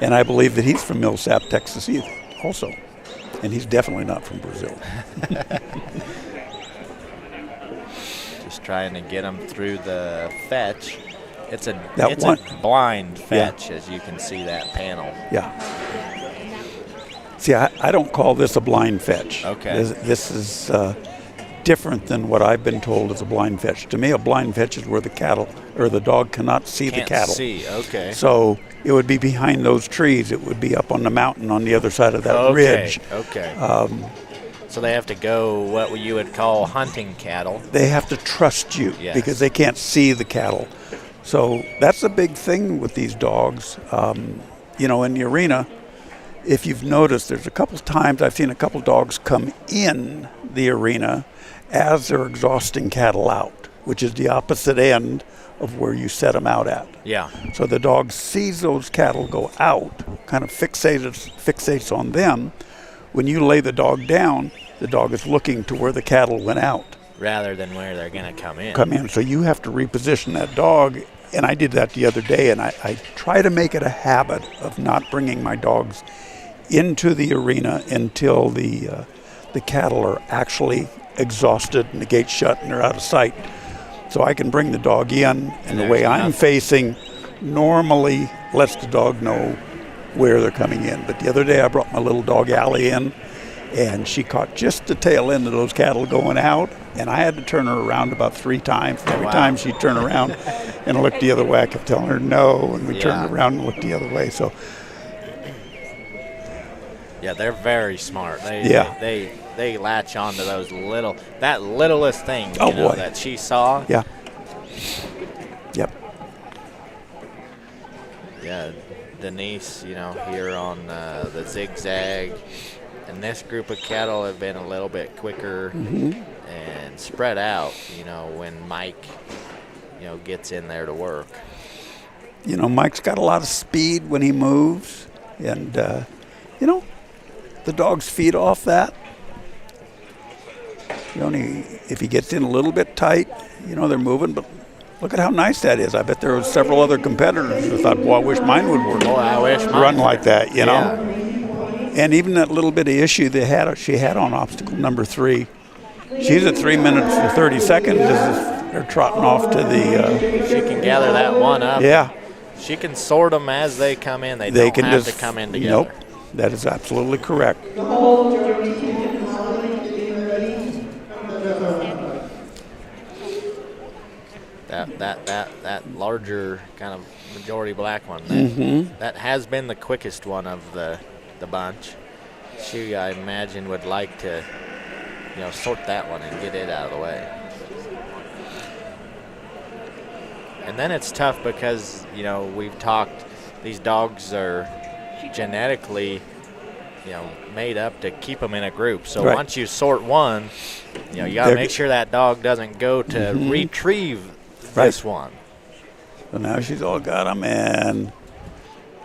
and I believe that he's from Millsap, Texas also. And he's definitely not from Brazil. Just trying to get him through the fetch. It's a blind fetch, as you can see that panel. Yeah. See, I don't call this a blind fetch. Okay. This is different than what I've been told is a blind fetch. To me, a blind fetch is where the cattle or the dog cannot see the cattle. Okay. So it would be behind those trees. It would be up on the mountain on the other side of that ridge. Okay. So they have to go what you would call hunting cattle. They have to trust you because they can't see the cattle. So that's a big thing with these dogs. In the arena, if you've noticed, there's a couple times I've seen a couple dogs come in the arena as they're exhausting cattle out, which is the opposite end of where you set them out at. Yeah. So the dog sees those cattle go out, kind of fixates on them. When you lay the dog down, the dog is looking to where the cattle went out. Rather than where they're going to come in. So you have to reposition that dog. And I did that the other day, and I try to make it a habit of not bringing my dogs into the arena until the cattle are actually exhausted and the gate's shut and they're out of sight. So I can bring the dog in, and the way I'm facing normally lets the dog know where they're coming in. But the other day I brought my little dog Allie in, and she caught just the tail end of those cattle going out, and I had to turn her around about 3 times. And every time she'd turn around and look the other way, I kept telling her no, and we turned around and looked the other way. So yeah, they're very smart. They latch on to those that littlest thing that she saw. Yeah. Yep. Yeah, Denise, here on the zigzag. And this group of cattle have been a little bit quicker and spread out, when Mike, gets in there to work. Mike's got a lot of speed when he moves, and, the dogs feed off that. If he gets in a little bit tight, they're moving, but look at how nice that is. I bet there were several other competitors who thought, boy, I wish mine would work. Boy, I wish mine run would. like that, Yeah. And even that little bit of issue she had on obstacle number 3, she's at 3 minutes and 30 seconds as they're trotting off to the... She can gather that one up. Yeah. She can sort them as they come in. They don't have to come in together. Nope. That is absolutely correct. That larger kind of majority black one, that has been the quickest one of the bunch. She, I imagine, would like to, sort that one and get it out of the way. And then it's tough because, we've talked, these dogs are genetically, made up to keep them in a group. So once you sort one, you got to make sure that dog doesn't go to retrieve this one. So now she's all got them, and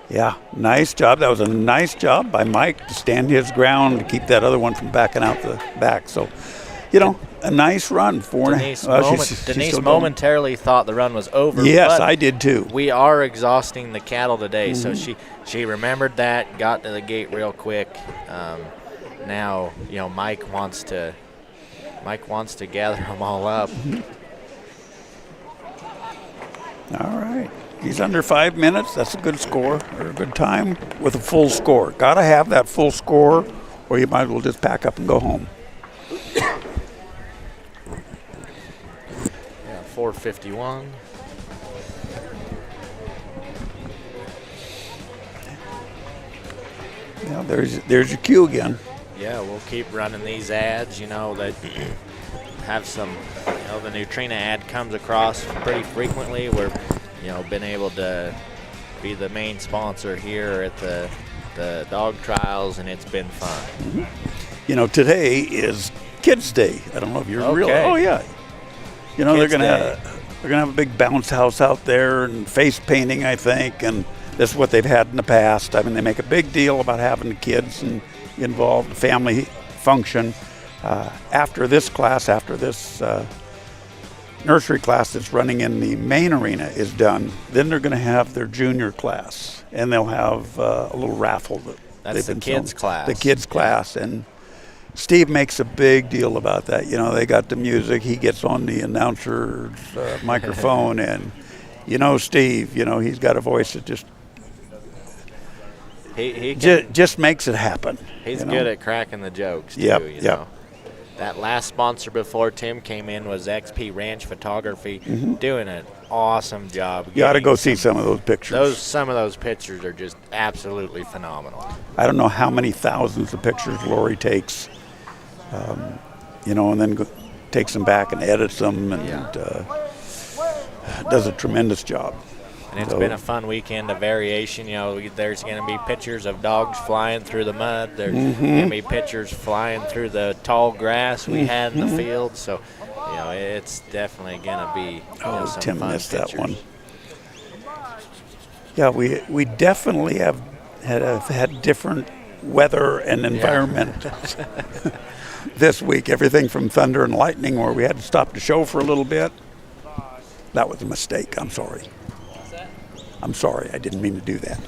yeah, nice job. That was a nice job by Mike to stand his ground to keep that other one from backing out the back. So, a nice run. Denise momentarily thought the run was over. Yes, but I did too. We are exhausting the cattle today, so she remembered that, got to the gate real quick. Now, Mike wants to gather them all up. All right. He's under 5 minutes. That's a good score, or a good time with a full score. Got to have that full score, or you might as well just pack up and go home. 4:51. Yeah, there's your cue again. Yeah, we'll keep running these ads, that have some, the Neutrina ad comes across pretty frequently. We're, been able to be the main sponsor here at the dog trials, and it's been fun. Today is Kids Day. I don't know if you're real. Oh yeah. They're gonna have a big bounce house out there and face painting, I think, and this is what they've had in the past. I mean, they make a big deal about having the kids involved, the family function. After this nursery class that's running in the main arena is done, then they're going to have their junior class, and they'll have a little raffle That's the kids' class. The kids' class, and Steve makes a big deal about that. They got the music. He gets on the announcer's microphone, and Steve, he's got a voice that just just makes it happen. He's good at cracking the jokes, too, Yep. That last sponsor before Tim came in was XP Ranch Photography, doing an awesome job. You ought to go see some of those pictures. Some of those pictures are just absolutely phenomenal. I don't know how many thousands of pictures Lori takes, and then takes them back and edits them, and does a tremendous job. And it's been a fun weekend of variation. There's going to be pictures of dogs flying through the mud. There's going to be pictures flying through the tall grass we had in the field. So, it's definitely going to be some Tim fun missed pictures. that one. Yeah, we definitely have had different weather and environment this week. Everything from thunder and lightning, where we had to stop the show for a little bit. That was a mistake. I'm sorry. I didn't mean to do that.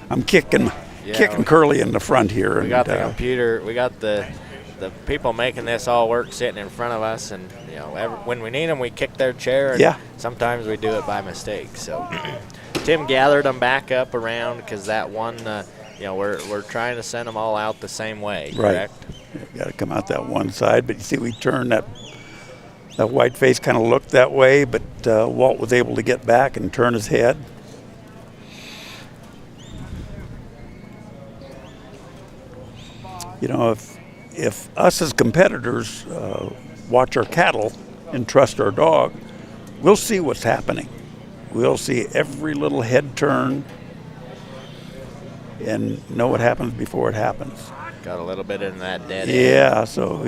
I'm kicking kicking Curly in the front here. We got the computer. We got the people making this all work sitting in front of us, and when we need them, we kick their chair. And sometimes we do it by mistake. So Tim gathered them back up around because that one, we're trying to send them all out the same way. Correct? Right. Got to come out that one side, but you see, we turned that white face kind of looked that way, but Walt was able to get back and turn his head. If us as competitors watch our cattle and trust our dog, we'll see what's happening. We'll see every little head turn and know what happens before it happens. Got a little bit in that dead end. Yeah, so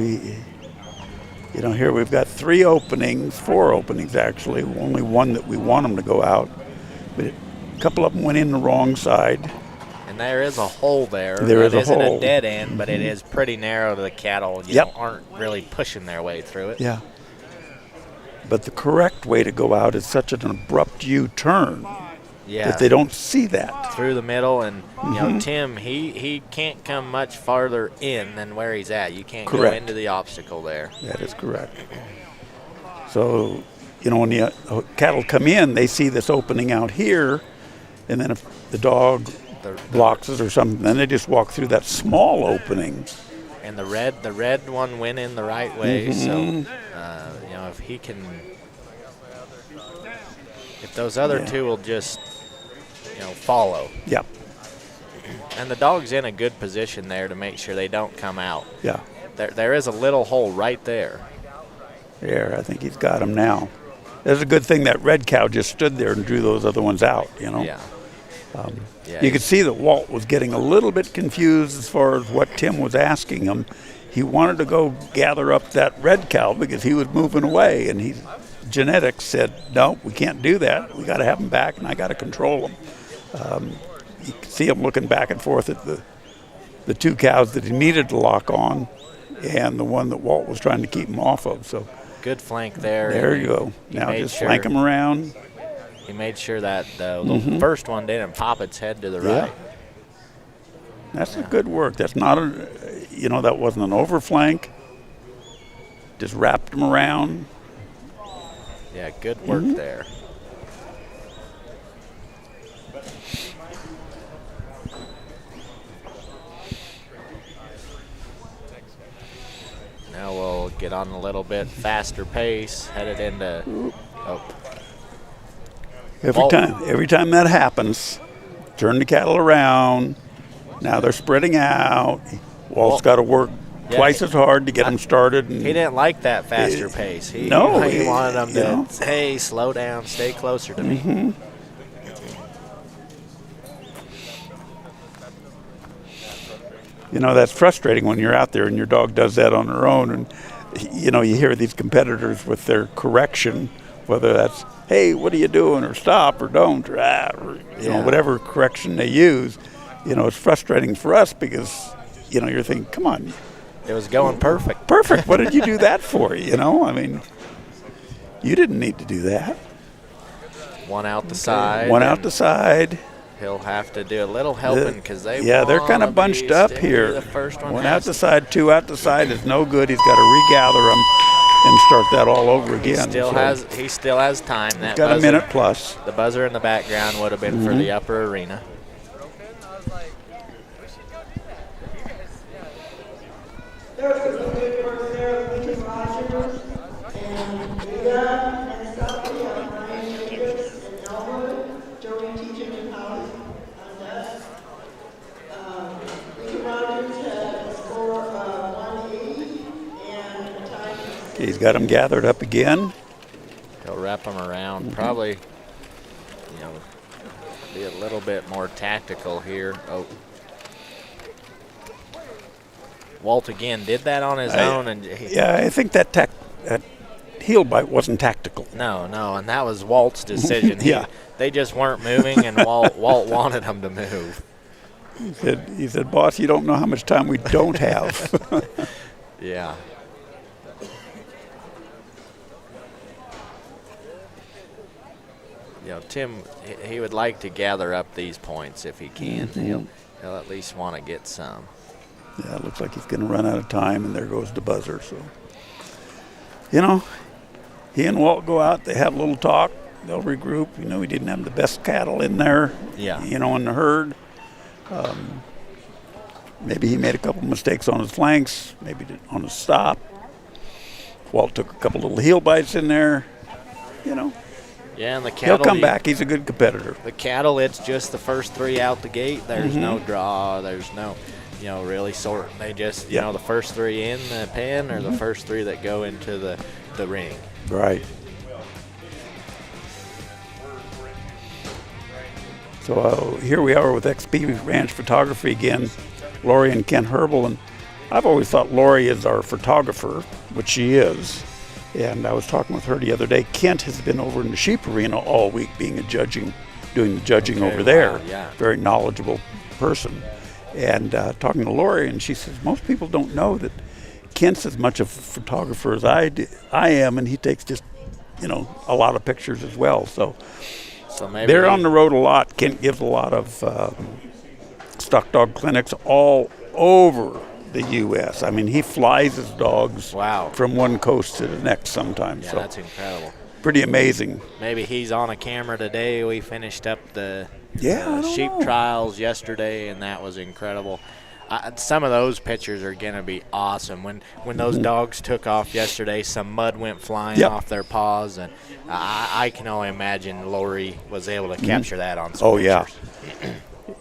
here we've got 4 openings actually, only one that we want them to go out. But a couple of them went in the wrong side. There is a hole there. There is a hole. It isn't a dead end, but it is pretty narrow to the cattle. Aren't really pushing their way through it. Yeah. But the correct way to go out is such an abrupt U-turn that they don't see that. Through the middle, and Tim, he can't come much farther in than where he's at. You can't go into the obstacle there. That is correct. So, when the cattle come in, they see this opening out here, and then if the dog blocks it or something, then they just walk through that small opening. And the red one went in the right way. So if he can, if those other two will just follow. Yep. And the dog's in a good position there to make sure they don't come out. Yeah. There is a little hole right there. There, I think he's got him now. It's a good thing that red cow just stood there and drew those other ones out. Yeah. You could see that Walt was getting a little bit confused as far as what Tim was asking him. He wanted to go gather up that red cow because he was moving away, and genetics said, no, we can't do that. We got to have him back, and I got to control him. You could see him looking back and forth at the 2 cows that he needed to lock on and the one that Walt was trying to keep him off of. So good flank there. There you go. Now just flank him around. He made sure that the first one didn't pop its head to the right. That's a good work. That's not that wasn't an overflank. Just wrapped him around. Yeah, good work there. Now we'll get on a little bit faster pace, headed into. Every time that happens, turn the cattle around. Now they're spreading out. Walt's got to work twice as hard to get them started. And he didn't like that faster pace. He wanted them to, hey, slow down, stay closer to me. That's frustrating when you're out there and your dog does that on their own. And, you hear these competitors with their correction, whether that's, hey, what are you doing, or stop, or don't, or whatever correction they use. It's frustrating for us because, you're thinking, come on. It was going perfect. Perfect. What did you do that for? I mean, you didn't need to do that. One out the side. One out the side. He'll have to do a little helping because they're kind of bunched up here. The first one out the side, 2 out the side is no good. He's got to regather them and start that all over again. He still has time. He's got a minute plus. The buzzer in the background would have been for the upper arena. There was some good work there with Lincoln Rogers and Rita and Sally and Ryan Davis and Elwood. Joey teaching him how to on that. Lincoln Rogers had a score of 180 and a time of 6. He's got them gathered up again. He'll wrap them around. Probably, be a little bit more tactical here. Walt again did that on his own, and I think that heel bite wasn't tactical. No, and that was Walt's decision. They just weren't moving, and Walt wanted them to move. He said, boss, you don't know how much time we don't have. Yeah. Tim, he would like to gather up these points if he can. He'll at least want to get some. Yeah, it looks like he's going to run out of time, and there goes the buzzer. So, you know, he and Walt go out. They have a little talk. They'll regroup. You know, he didn't have the best cattle in there, Yeah. you know, in the herd. Maybe he made a couple mistakes on his flanks, maybe on his stop. Walt took a couple little heel bites in there, you know. Yeah, and the cattle. He'll come back. He's a good competitor. The cattle, it's just the first 3 out the gate. There's no draw. There's no, really sorting. They just, you know, the first 3 in the pen or the first 3 that go into the ring. Right. So here we are with XP Ranch Photography again, Lori and Ken Herbal. And I've always thought Lori is our photographer, which she is. And I was talking with her the other day. Kent has been over in the sheep arena all week doing the judging over there. Wow, yeah. Very knowledgeable person. And talking to Lori, and she says, most people don't know that Kent's as much of a photographer as I am, and he takes just, a lot of pictures as well. So maybe they're on the road a lot. Kent gives a lot of stock dog clinics all over the U.S. I mean, he flies his dogs from one coast to the next sometimes. Yeah, so that's incredible. Pretty amazing. Maybe he's on a camera today. We finished up the sheep know. trials yesterday, and that was incredible. Some of those pictures are going to be awesome. When those dogs took off yesterday, some mud went flying off their paws, and I can only imagine Lori was able to capture that on some pictures. Yeah.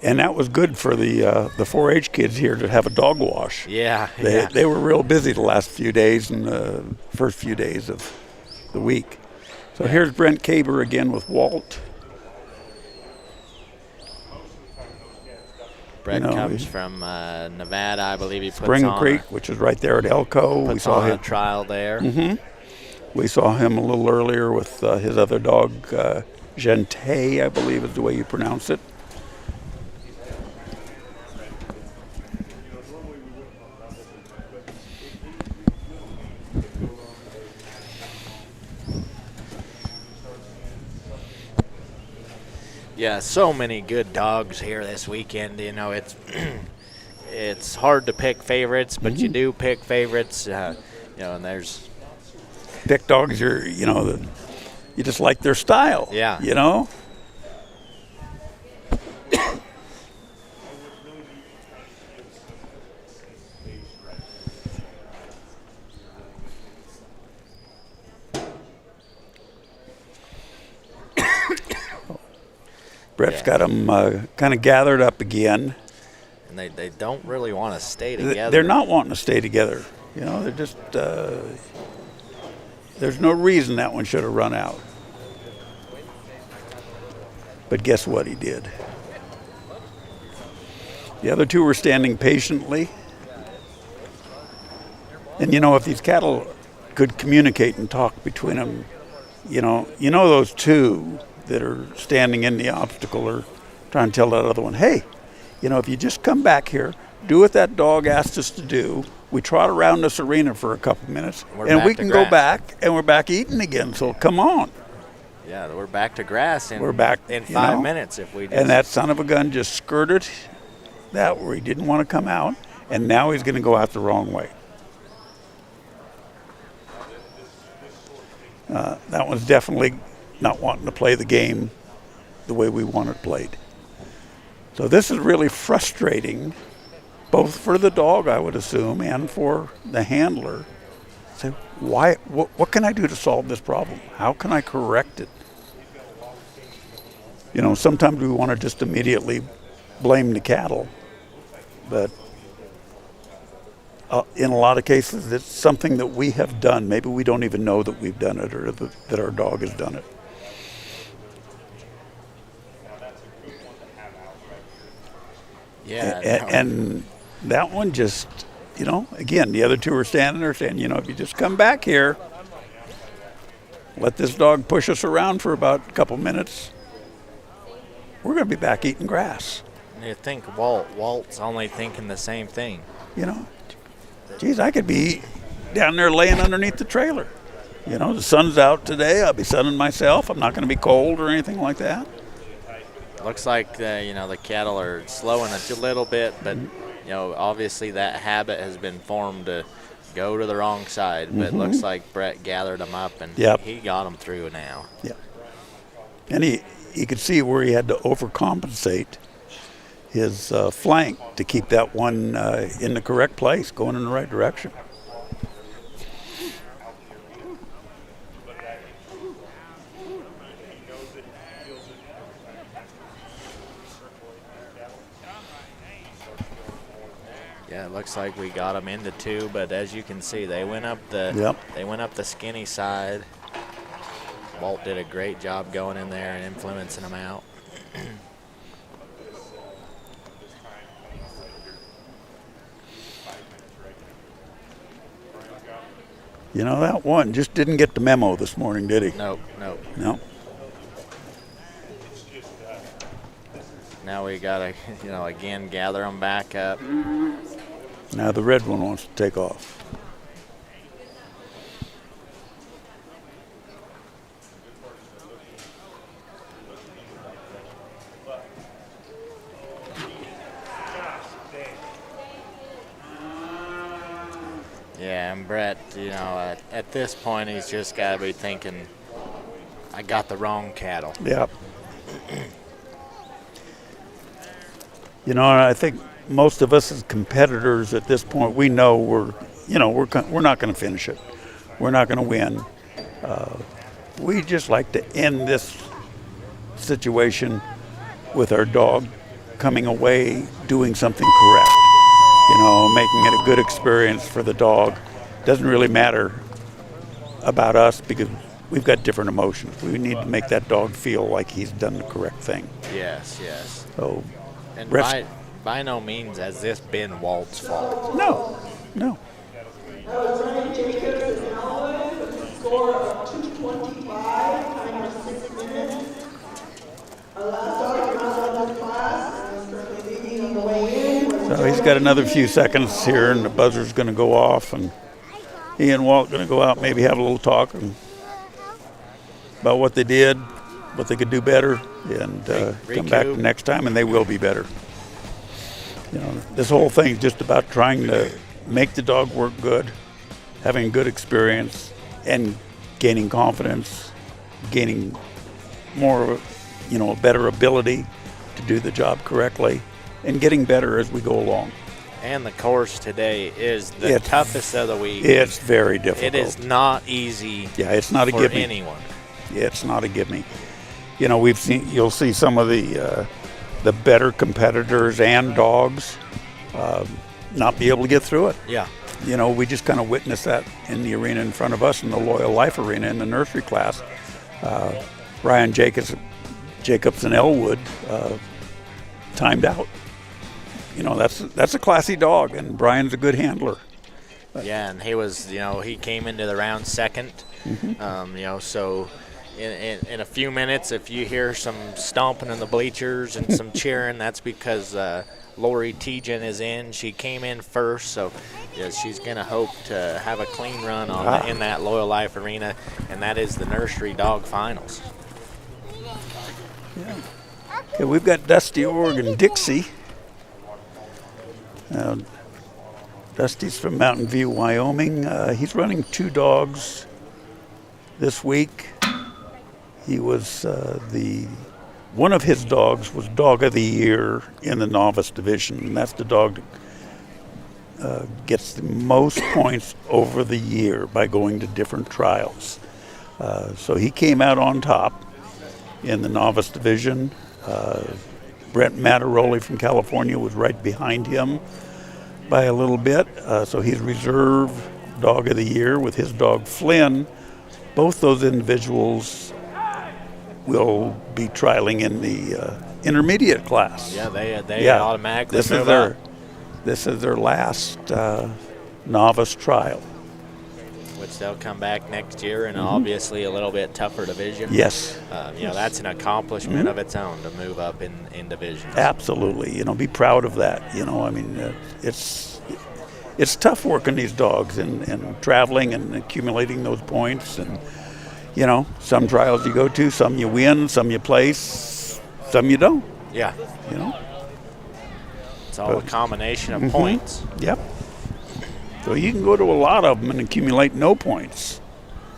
And that was good for the 4-H kids here to have a dog wash. Yeah, They were real busy the last few days and the first few days of the week. So here's Brent Caber again with Walt. Brett comes from Nevada, I believe. He puts Spring on Creek, which is right there at Elko. Puts We saw on him a trial there. We saw him a little earlier with his other dog, Gente, I believe is the way you pronounce it. Yeah, so many good dogs here this weekend. It's hard to pick favorites, but you do pick favorites. And there's Pick dogs, you just like their style. Yeah. Brett's got them kind of gathered up again. And they don't really want to stay together. They're not wanting to stay together. They're just, there's no reason that one should have run out. But guess what he did? The other 2 were standing patiently. And if these cattle could communicate and talk between them, those 2 that are standing in the obstacle are trying to tell that other one, hey, if you just come back here, do what that dog asked us to do. We trot around this arena for a couple minutes, and we can go back, and we're back eating again. So come on. Yeah, we're back to grass We're back in 5 minutes if we do. And that son of a gun just skirted that where he didn't want to come out, and now he's going to go out the wrong way. That one's definitely not wanting to play the game the way we want it played. So this is really frustrating, both for the dog, I would assume, and for the handler. So what can I do to solve this problem? How can I correct it? Sometimes we want to just immediately blame the cattle, but in a lot of cases, it's something that we have done. Maybe we don't even know that we've done it or that our dog has done it. Yeah. And that one just, again, the other 2 are standing there saying, if you just come back here, let this dog push us around for about a couple minutes, we're going to be back eating grass. You think Walt's only thinking the same thing. Geez, I could be down there laying underneath the trailer. The sun's out today. I'll be sunning myself. I'm not going to be cold or anything like that. Looks like the cattle are slowing a little bit, but obviously that habit has been formed to go to the wrong side. But looks like Brett gathered them up and he got them through now. Yeah. And you could see where he had to overcompensate his flank to keep that one in the correct place, going in the right direction. Yeah, it looks like we got them into 2, but as you can see, they went up the skinny side. Walt did a great job going in there and influencing them out. That one just didn't get the memo this morning, did he? Nope. No. Now we gotta, again gather them back up. Now the red one wants to take off. Yeah, and Brett, at this point, he's just got to be thinking, I got the wrong cattle. Yeah. I think most of us as competitors at this point, we know we're not going to finish it. We're not going to win. We just like to end this situation with our dog coming away doing something correct. Making it a good experience for the dog. Doesn't really matter about us because we've got different emotions. We need to make that dog feel like he's done the correct thing. Yes. So, and by no means has this been Walt's fault. No. That was Ryan Jacobs and Elwood with a score of 225, time of 6 minutes. Our last dog in our class is currently leading on the way in. So he's got another few seconds here, and the buzzer's going to go off, and he and Walt going to go out, maybe have a little talk about what they did, what they could do better, and come back next time, and they will be better. This whole thing is just about trying to make the dog work good, having a good experience, and gaining confidence, gaining more, a better ability to do the job correctly, and getting better as we go along. And the course today is the toughest of the week. It's very difficult. It is not easy. Yeah, it's not a for gimme. anyone. Yeah, it's not a gimme. You'll see some of the better competitors and dogs not be able to get through it. Yeah. We just kind of witnessed that in the arena in front of us, in the Loyal Life arena in the nursery class. Ryan Jacobs and Elwood timed out. That's a classy dog, and Brian's a good handler. Yeah, and he was, he came into the round second. So in a few minutes, if you hear some stomping in the bleachers and some cheering, that's because Lori Tejan is in. She came in first, so she's going to hope to have a clean run in that Loyal Life arena, and that is the nursery dog finals. Yeah. Okay, we've got Dusty Oregon Dixie. Dusty's from Mountain View, Wyoming. He's running 2 dogs this week. He was one of his dogs was Dog of the Year in the Novice division, and that's the dog that gets the most points over the year by going to different trials. So he came out on top in the Novice division. Brent Mattaroli from California was right behind him by a little bit. So he's reserve Dog of the Year with his dog Flynn. Both those individuals will be trialing in the intermediate class. Yeah, they automatically move up. This is their last novice trial. Which they'll come back next year in obviously a little bit tougher division. Yes. That's an accomplishment of its own to move up in divisions. Absolutely. Be proud of that. It's tough working these dogs and traveling and accumulating those points. And, some trials you go to, some you win, some you place, some you don't. Yeah. You know. It's all a combination of points. Yep. So you can go to a lot of them and accumulate no points,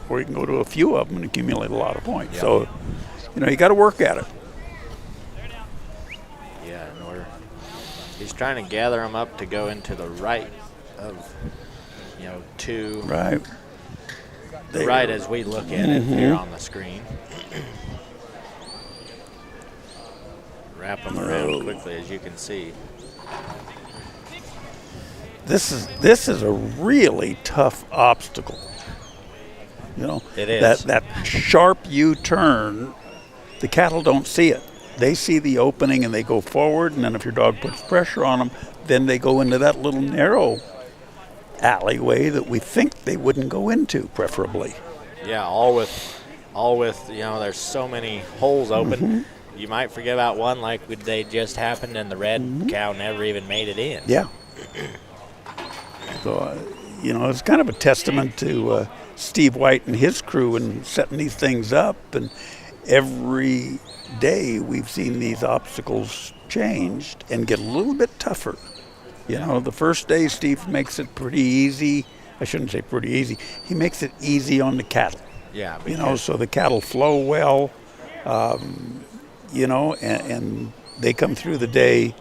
or you can go to a few of them and accumulate a lot of points. Yep. So, you got to work at it. Yeah, and he's trying to gather them up to go into the right of, 2. Right. Right as we look at it here on the screen. Wrap them around quickly, as you can see. This is a really tough obstacle. It is. That sharp U-turn, the cattle don't see it. They see the opening and they go forward, and then if your dog puts pressure on them, then they go into that little narrow alleyway that we think they wouldn't go into, preferably. Yeah, all with there's so many holes open. You might forget about one like they just happened, and the red cow never even made it in. Yeah. So, it's kind of a testament to Steve White and his crew in setting these things up. And every day we've seen these obstacles changed and get a little bit tougher. The first day Steve makes it pretty easy. I shouldn't say pretty easy. He makes it easy on the cattle. Yeah. So the cattle flow well, and they come through the day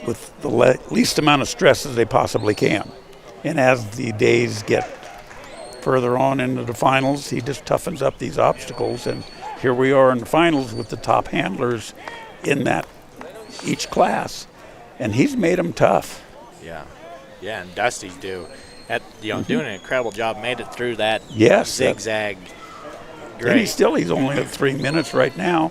with the least amount of stress as they possibly can. And as the days get further on into the finals, he just toughens up these obstacles. And here we are in the finals with the top handlers in each class. And he's made them tough. Yeah. Yeah, and Dusty's doing an incredible job. Made it through that zigzag. And he's only at 3 minutes right now,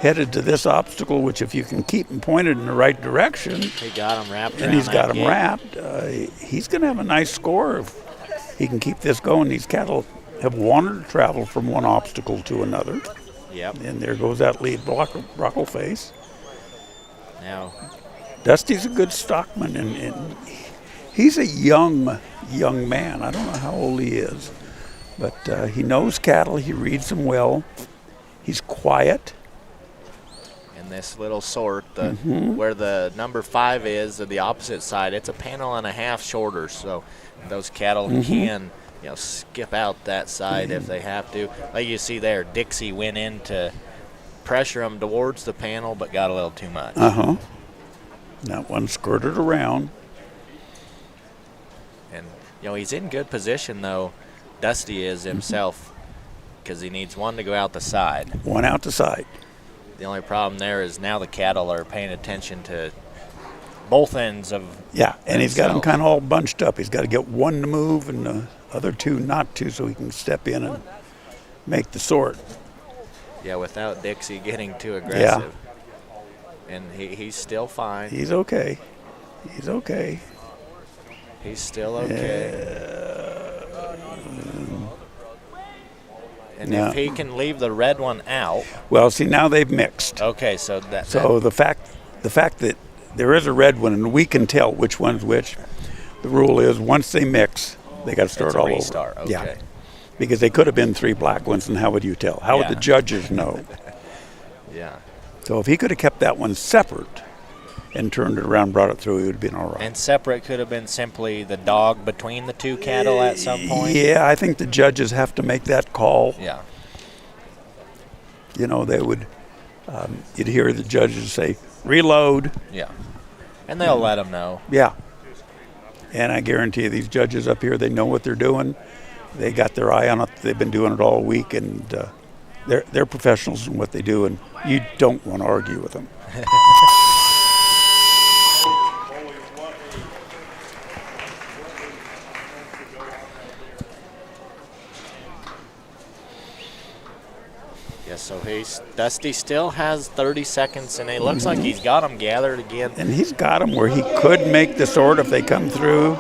headed to this obstacle, which if you can keep him pointed in the right direction. He got him wrapped. And he's got him wrapped. He's going to have a nice score if he can keep this going. These cattle have wanted to travel from one obstacle to another. Yep. And there goes that lead Brockleface. Now, Dusty's a good stockman, and he's a young man. I don't know how old he is, but he knows cattle. He reads them well. He's quiet. in this little sort, where the number 5 is, on the opposite side, it's a panel and a half shorter, so those cattle can skip out that side if they have to. Like you see there, Dixie went in to pressure him towards the panel, but got a little too much. That one skirted around. And, he's in good position, though. Dusty is himself, because he needs one to go out the side. One out the side. The only problem there is now the cattle are paying attention to both ends of and he's got them kind of all bunched up. He's got to get one to move and the other two not to, so he can step in and make the sort. Yeah, without Dixie getting too aggressive. And he's still fine. He's okay. He's okay. He's still okay. And if he can leave the red one out. Well, see, now they've mixed. Okay, so the fact that there is a red one and we can tell which one's which, the rule is once they mix, they got to start all restart. over. Okay. Yeah. Because they could have been 3 black ones, and how would you tell? How would the judges know? Yeah. So if he could have kept that one separate and turned it around, brought it through, he would have been all right. And separate could have been simply the dog between the 2 cattle at some point? Yeah, I think the judges have to make that call. Yeah. They would, you'd hear the judges say, reload. Yeah. And they'll let them know. Yeah. And I guarantee you, these judges up here, they know what they're doing. They got their eye on it. They've been doing it all week, and they're professionals in what they do, and you don't want to argue with them. So Dusty still has 30 seconds, and it looks like he's got them gathered again. And he's got them where he could make the sort if they come through.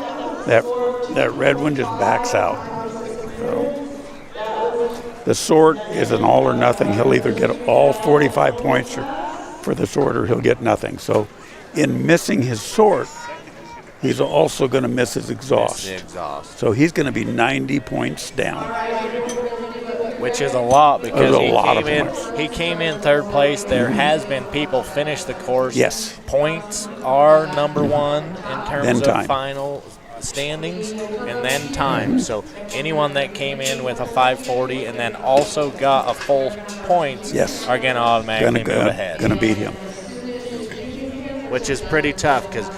That red one just backs out. So the sort is an all or nothing. He'll either get all 45 points for the sort, or he'll get nothing. So in missing his sort, he's also going to miss his exhaust. Miss the exhaust. So he's going to be 90 points down. which is a lot because a lot of points. he came in third place. There has been people finish the course. Yes. Points are number one in terms Then of time. final standings, and then time. So anyone that came in with a 540 and then also got a full points Yes. are going to automatically move ahead. Gonna beat him. Which is pretty tough because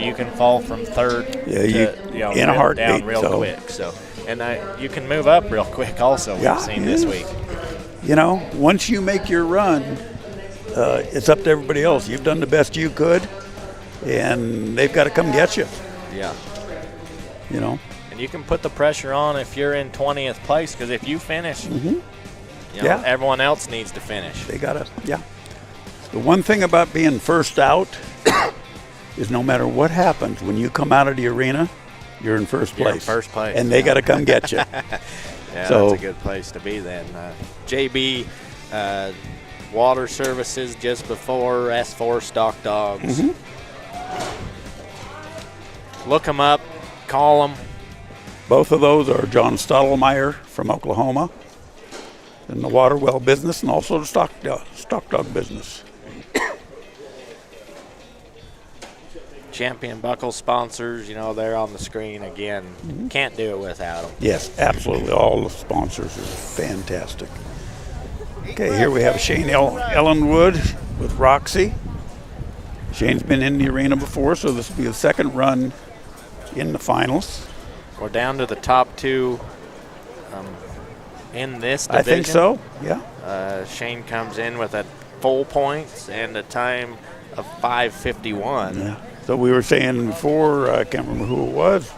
you can fall from third to in a heartbeat, down real so. quick. So and you can move up real quick. Also, we've seen this week. Once you make your run, it's up to everybody else. You've done the best you could, and they've got to come get you. Yeah. And you can put the pressure on if you're in 20th place because if you finish, Yeah. everyone else needs to finish. They got to. Yeah. The one thing about being first out is no matter what happens, when you come out of the arena, you're in first place. You're in first place. And they got to come get you. Yeah, So- that's a good place to be then. JB Water Services just before S4 Stock Dogs. Look them up, call them. Both of those are John Stottlemyre from Oklahoma in the water well business and also the stock dog business. Champion Buckle sponsors, they're on the screen again. Can't do it without them. Yes, absolutely. All the sponsors are fantastic. Okay, here we have Shane Ellenwood with Roxy. Shane's been in the arena before, so this will be the second run in the finals. We're down to the top two in this division. I think so, yeah. Shane comes in with a full points and a time of 5:51. Yeah. So we were saying before, I can't remember who it was,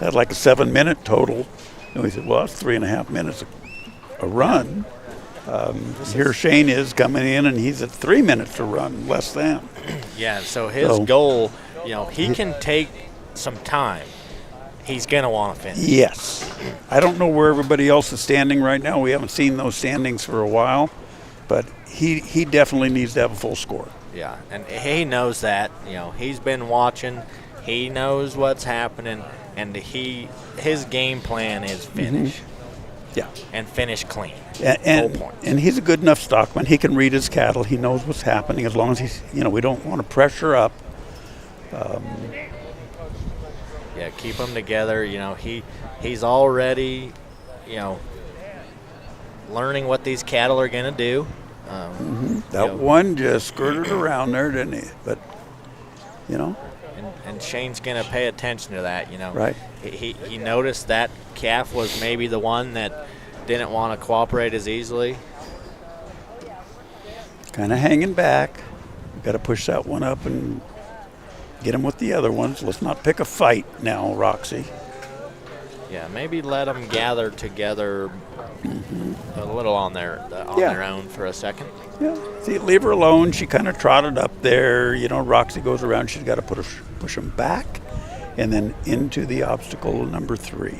had like a 7-minute total. And we said, well, that's 3.5 minutes a run. Here Shane is coming in, and he's at 3 minutes to run, less than. Yeah, so his goal, he can take some time. He's going to want to finish. Yes. I don't know where everybody else is standing right now. We haven't seen those standings for a while, but he definitely needs to have a full score. Yeah, and he knows that. He's been watching. He knows what's happening, and his game plan is finish. Yeah. And finish clean. And he's a good enough stockman. He can read his cattle. He knows what's happening as long as he's, we don't want to pressure up. Yeah, keep them together. He's already, learning what these cattle are going to do. That one just skirted around there, didn't he? But, And Shane's going to pay attention to that, Right. He noticed that calf was maybe the one that didn't want to cooperate as easily. Kind of hanging back. We've got to push that one up and get him with the other ones. Let's not pick a fight now, Roxy. Yeah, maybe let them gather together a little on their own for a second. Yeah. See, leave her alone. She kind of trotted up there. Roxy goes around. She's got to push them back and then into the obstacle number 3,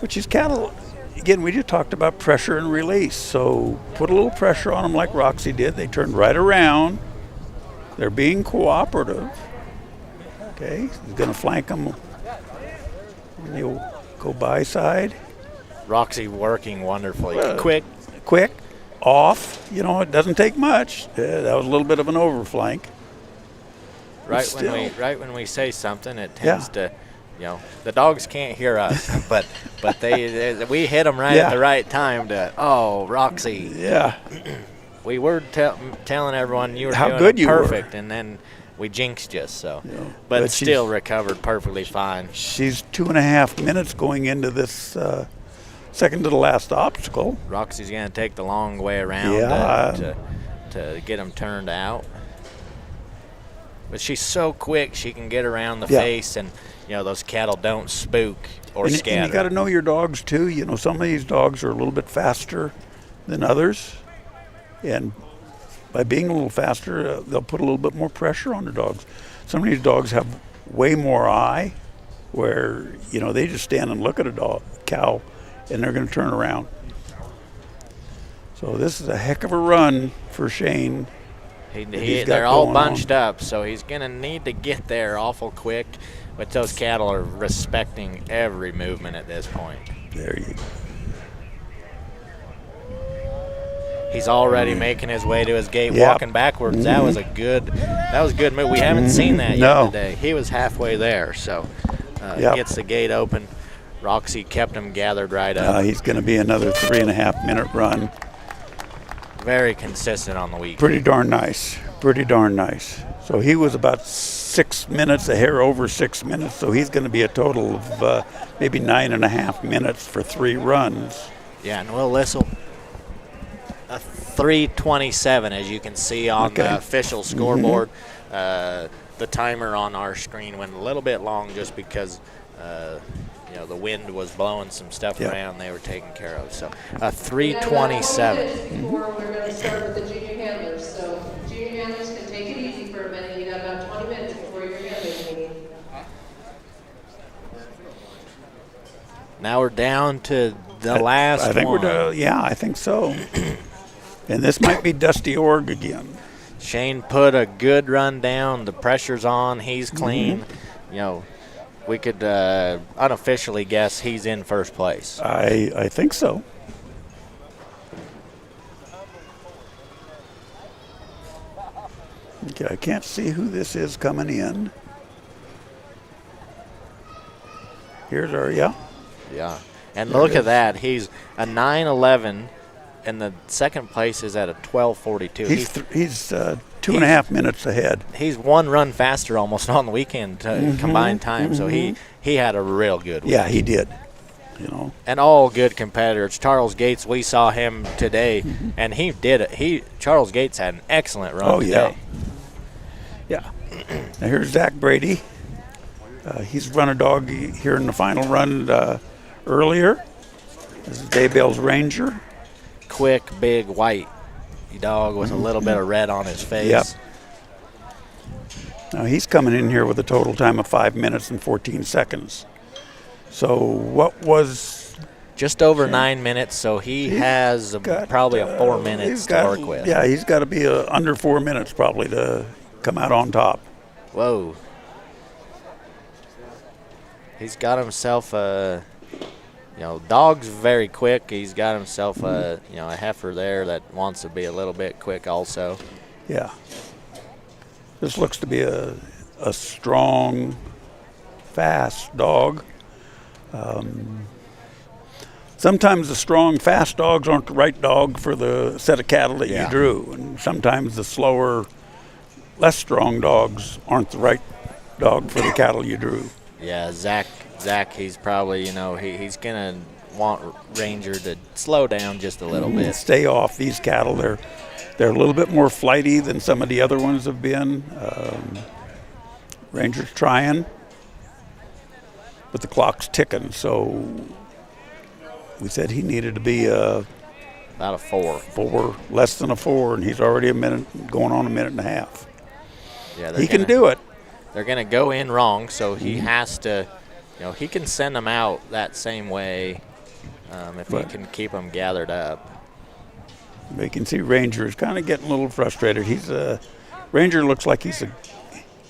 which is cattle. Again, we just talked about pressure and release. So put a little pressure on them like Roxy did. They turned right around. They're being cooperative. Okay, he's going to flank them. And you'll go by side. Roxy working wonderfully. Quick. Off. It doesn't take much. That was a little bit of an overflank. Right still. when we say something, it tends to, the dogs can't hear us, but we hit them right at the right time to. Oh, Roxy. Yeah. We were telling everyone you were How doing good it you were. perfect, and then we jinxed you. So, Yeah. but But still she's- recovered perfectly fine. She's 2.5 minutes going into this second to the last obstacle. Roxy's gonna take the long way around Yeah. to get them turned out. But she's so quick; she can get around the Yeah. face, and those cattle don't spook or And scatter. you got to know your dogs too. Some of these dogs are a little bit faster than others, and by being a little faster, they'll put a little bit more pressure on the dogs. Some of these dogs have way more eye, where they just stand and look at a cow, and they're going to turn around. So this is a heck of a run for Shane. He's got They're all going bunched up, so he's going to need to get there awful quick. But those cattle are respecting every movement at this point. There you go. He's already making his way to his gate, Yep. walking backwards. That was a good move. We haven't seen that No. yet today. He was halfway there, so Yep. gets the gate open. Roxy kept him gathered right up. He's going to be another 3.5-minute run. Very consistent on the week. Pretty darn nice. Pretty darn nice. So he was about 6 minutes, a hair over 6 minutes. So he's going to be a total of maybe 9.5 minutes for 3 runs. Yeah, and Will Lissel, a 3:27, as you can see on Okay. the official scoreboard. The timer on our screen went a little bit long just because the wind was blowing some stuff Yep. around they were taking care of. So a 3:27. Before we're going to start with the junior handlers. So junior handlers can take it easy for a minute. You got about 20 minutes before your handlers meeting. Now we're down to the last I think one. we're done. Yeah, I think so. And this might be Dusty Org again. Shane put a good run down. The pressure's on. He's clean. We could unofficially guess he's in first place. I think so. Okay, I can't see who this is coming in. Here's our, yeah. Yeah. And There look it at is. that. He's a 9:11, and the second place is at a 12:42. He's 2.5 minutes ahead. He's one run faster almost on the weekend combined time. So he had a real good week. Yeah, he did. And all good competitors. Charles Gates, we saw him today, and he did it. Charles Gates had an excellent run Oh, today. yeah. Now here's Zach Brady. He's run a dog here in the final run earlier. This is Daybell's Ranger. Quick, big, white dog with a little bit of red on his face. Yep. Now he's coming in here with a total time of 5 minutes and 14 seconds. So what was Just over 9 minutes, so he has probably a 4 minutes to work with. Yeah, he's got to be under 4 minutes probably to come out on top. Whoa. He's got himself a, dog's very quick. He's got himself a heifer there that wants to be a little bit quick also. Yeah. This looks to be a strong, fast dog. Sometimes the strong, fast dogs aren't the right dog for the set of cattle that you drew. And sometimes the slower, less strong dogs aren't the right dog for the cattle you drew. Yeah, Zach, he's probably, he's going to want Ranger to slow down just a little bit. Stay off these cattle. They're a little bit more flighty than some of the other ones have been. Ranger's trying, but the clock's ticking. So we said he needed to be about a 4. Less than a 4, and he's already going on a minute and a half. Yeah, he can do it. They're going to go in wrong, so he has to, he can send them out that same way if he can keep them gathered up. You can see Ranger is kind of getting a little frustrated. Ranger looks like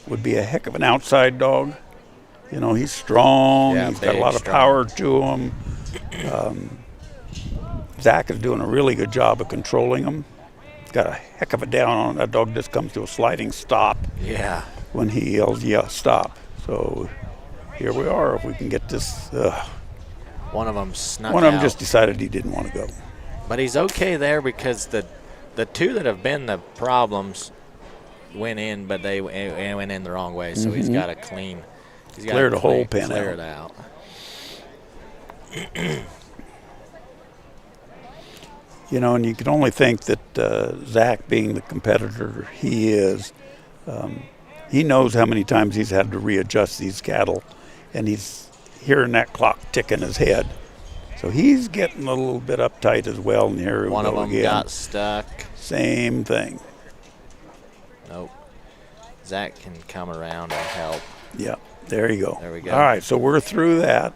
would be a heck of an outside dog. He's strong. Yeah, he's got a big, lot of strong. power to him. Zach is doing a really good job of controlling him. He's got a heck of a down on that dog. Just comes to a sliding stop. Yeah. When he yells, stop. So here we are. If we can get this. One of them snuck One of them out. just decided he didn't want to go. But he's okay there because the two that have been the problems went in, but they went in the wrong way. So he's got to clean. He's got Cleared to a whole pen clear out. it out. And you can only think that Zach, being the competitor he is, he knows how many times he's had to readjust these cattle, and he's hearing that clock tick in his head. So he's getting a little bit uptight as well. And here One we of go them again. got stuck. Same thing. Nope. Zach can come around and help. Yeah, there you go. There we go. All right, so we're through that.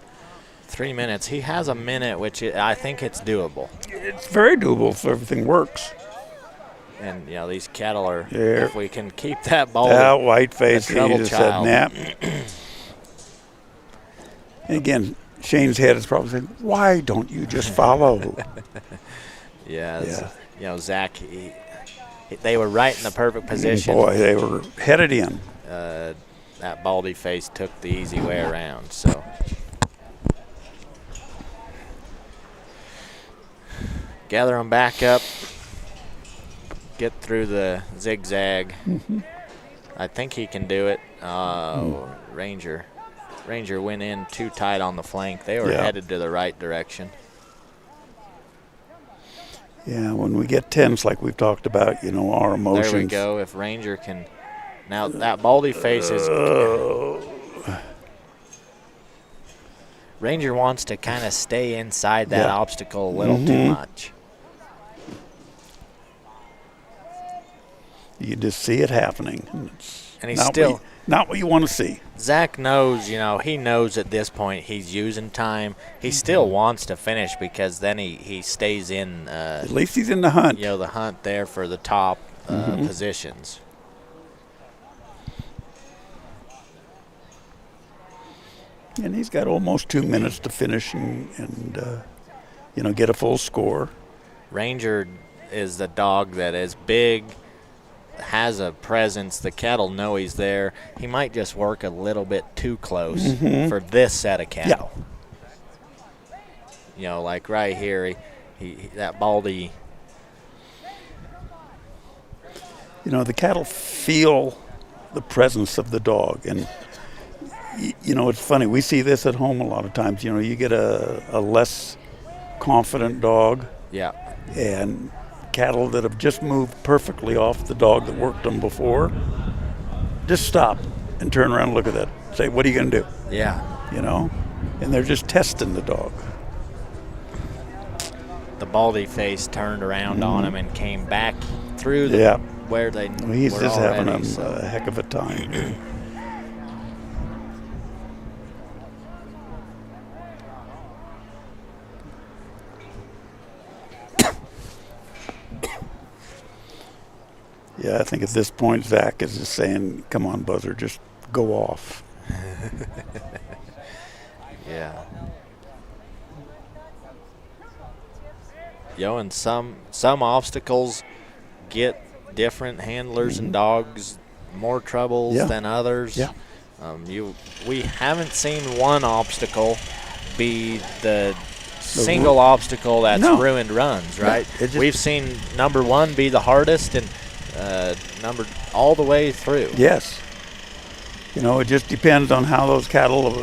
3 minutes. He has a minute, which I think it's doable. It's very doable if everything works. And, these cattle are, There. if we can keep that ball. That white face, the he trouble just child. said, nah. And again, Shane's head is probably saying, why don't you just follow? Yeah, Yeah. you know, Zach, they were right in the perfect position. Boy, they were headed in. That baldy face took the easy way around. So gather them back up, get through the zigzag. I think he can do it. Ranger went in too tight on the flank. They were headed to the right direction. Yeah, when we get tense, like we've talked about, you know, our emotions. There we go. If Ranger can. Now, that baldy face is. Ranger wants to kind of stay inside that obstacle a little too much. You just see it happening. And he's not still. Not what you want to see. Zach knows, you know, he knows at this point he's using time. He still wants to finish because then he stays in. At least he's in the hunt. You know, the hunt there for the top positions. And he's got almost 2 minutes to finish and you know, get a full score. Ranger is the dog that is big, has a presence. The cattle know he's there. He might just work a little bit too close for this set of cattle. Yeah. You know, like right here, he that baldy. You know, the cattle feel the presence of the dog. And, you know, it's funny. We see this at home a lot of times. You know, you get a less confident dog. Yeah. And cattle that have just moved perfectly off the dog that worked them before, just stop and turn around and look at that. Say, what are you going to do? Yeah. You know? And they're just testing the dog. The baldy face turned around on him and came back through the where they He's were just already, having a heck of a time. Yeah, I think at this point Zach is just saying, come on, Buzzer, just go off. Yeah. You know, and some obstacles get different handlers and dogs more troubles than others. Yeah. We haven't seen one obstacle be the single obstacle that's ruined runs, right? We've seen number one be the hardest and number all the way through. Yes. You know, it just depends on how those cattle,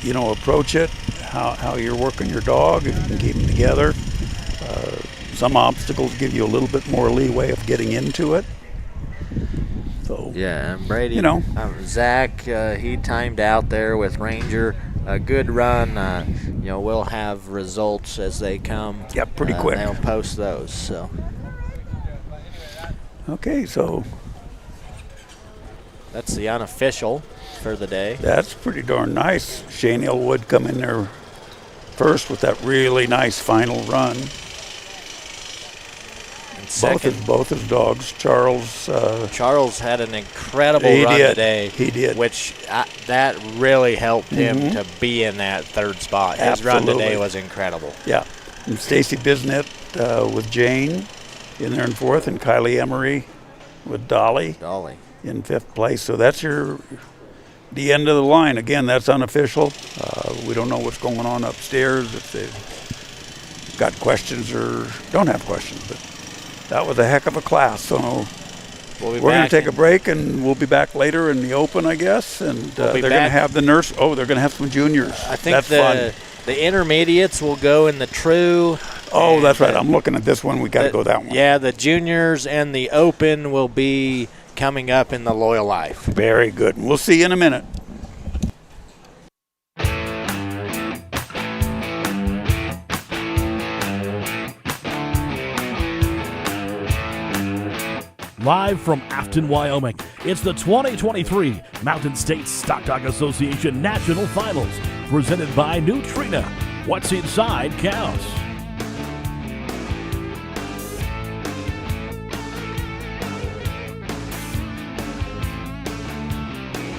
you know, approach it, how you're working your dog, if you can keep them together. Some obstacles give you a little bit more leeway of getting into it. So yeah, and Brady, you know, Zach, he timed out there with Ranger. A good run. You know, we'll have results as they come. Yeah, pretty quick. They'll post those. So. Okay, so that's the unofficial for the day. That's pretty darn nice. Shane Elwood come in there first with that really nice final run. Both his dogs. Charles had an incredible run today. He did. Which that really helped him to be in that third spot. His run today was incredible. Yeah. And Stacy Bisnet with Jane in there in fourth, and Kylie Emery with Dolly in fifth place. So that's the end of the line. Again, that's unofficial. We don't know what's going on upstairs, if they've got questions or don't have questions, but that was a heck of a class. So we're going to take a break, and we'll be back later in the open, I guess. And they're going to have the nurse. Oh, they're going to have some juniors. I think the intermediates will go in the true. Oh, that's right. I'm looking at this one. We got to go that one. Yeah, the juniors and the open will be coming up in the Loyal Life. Very good. We'll see you in a minute. Live from Afton, Wyoming, it's the 2023 Mountain States Stock Dog Association National Finals, presented by Nutrena. What's inside counts.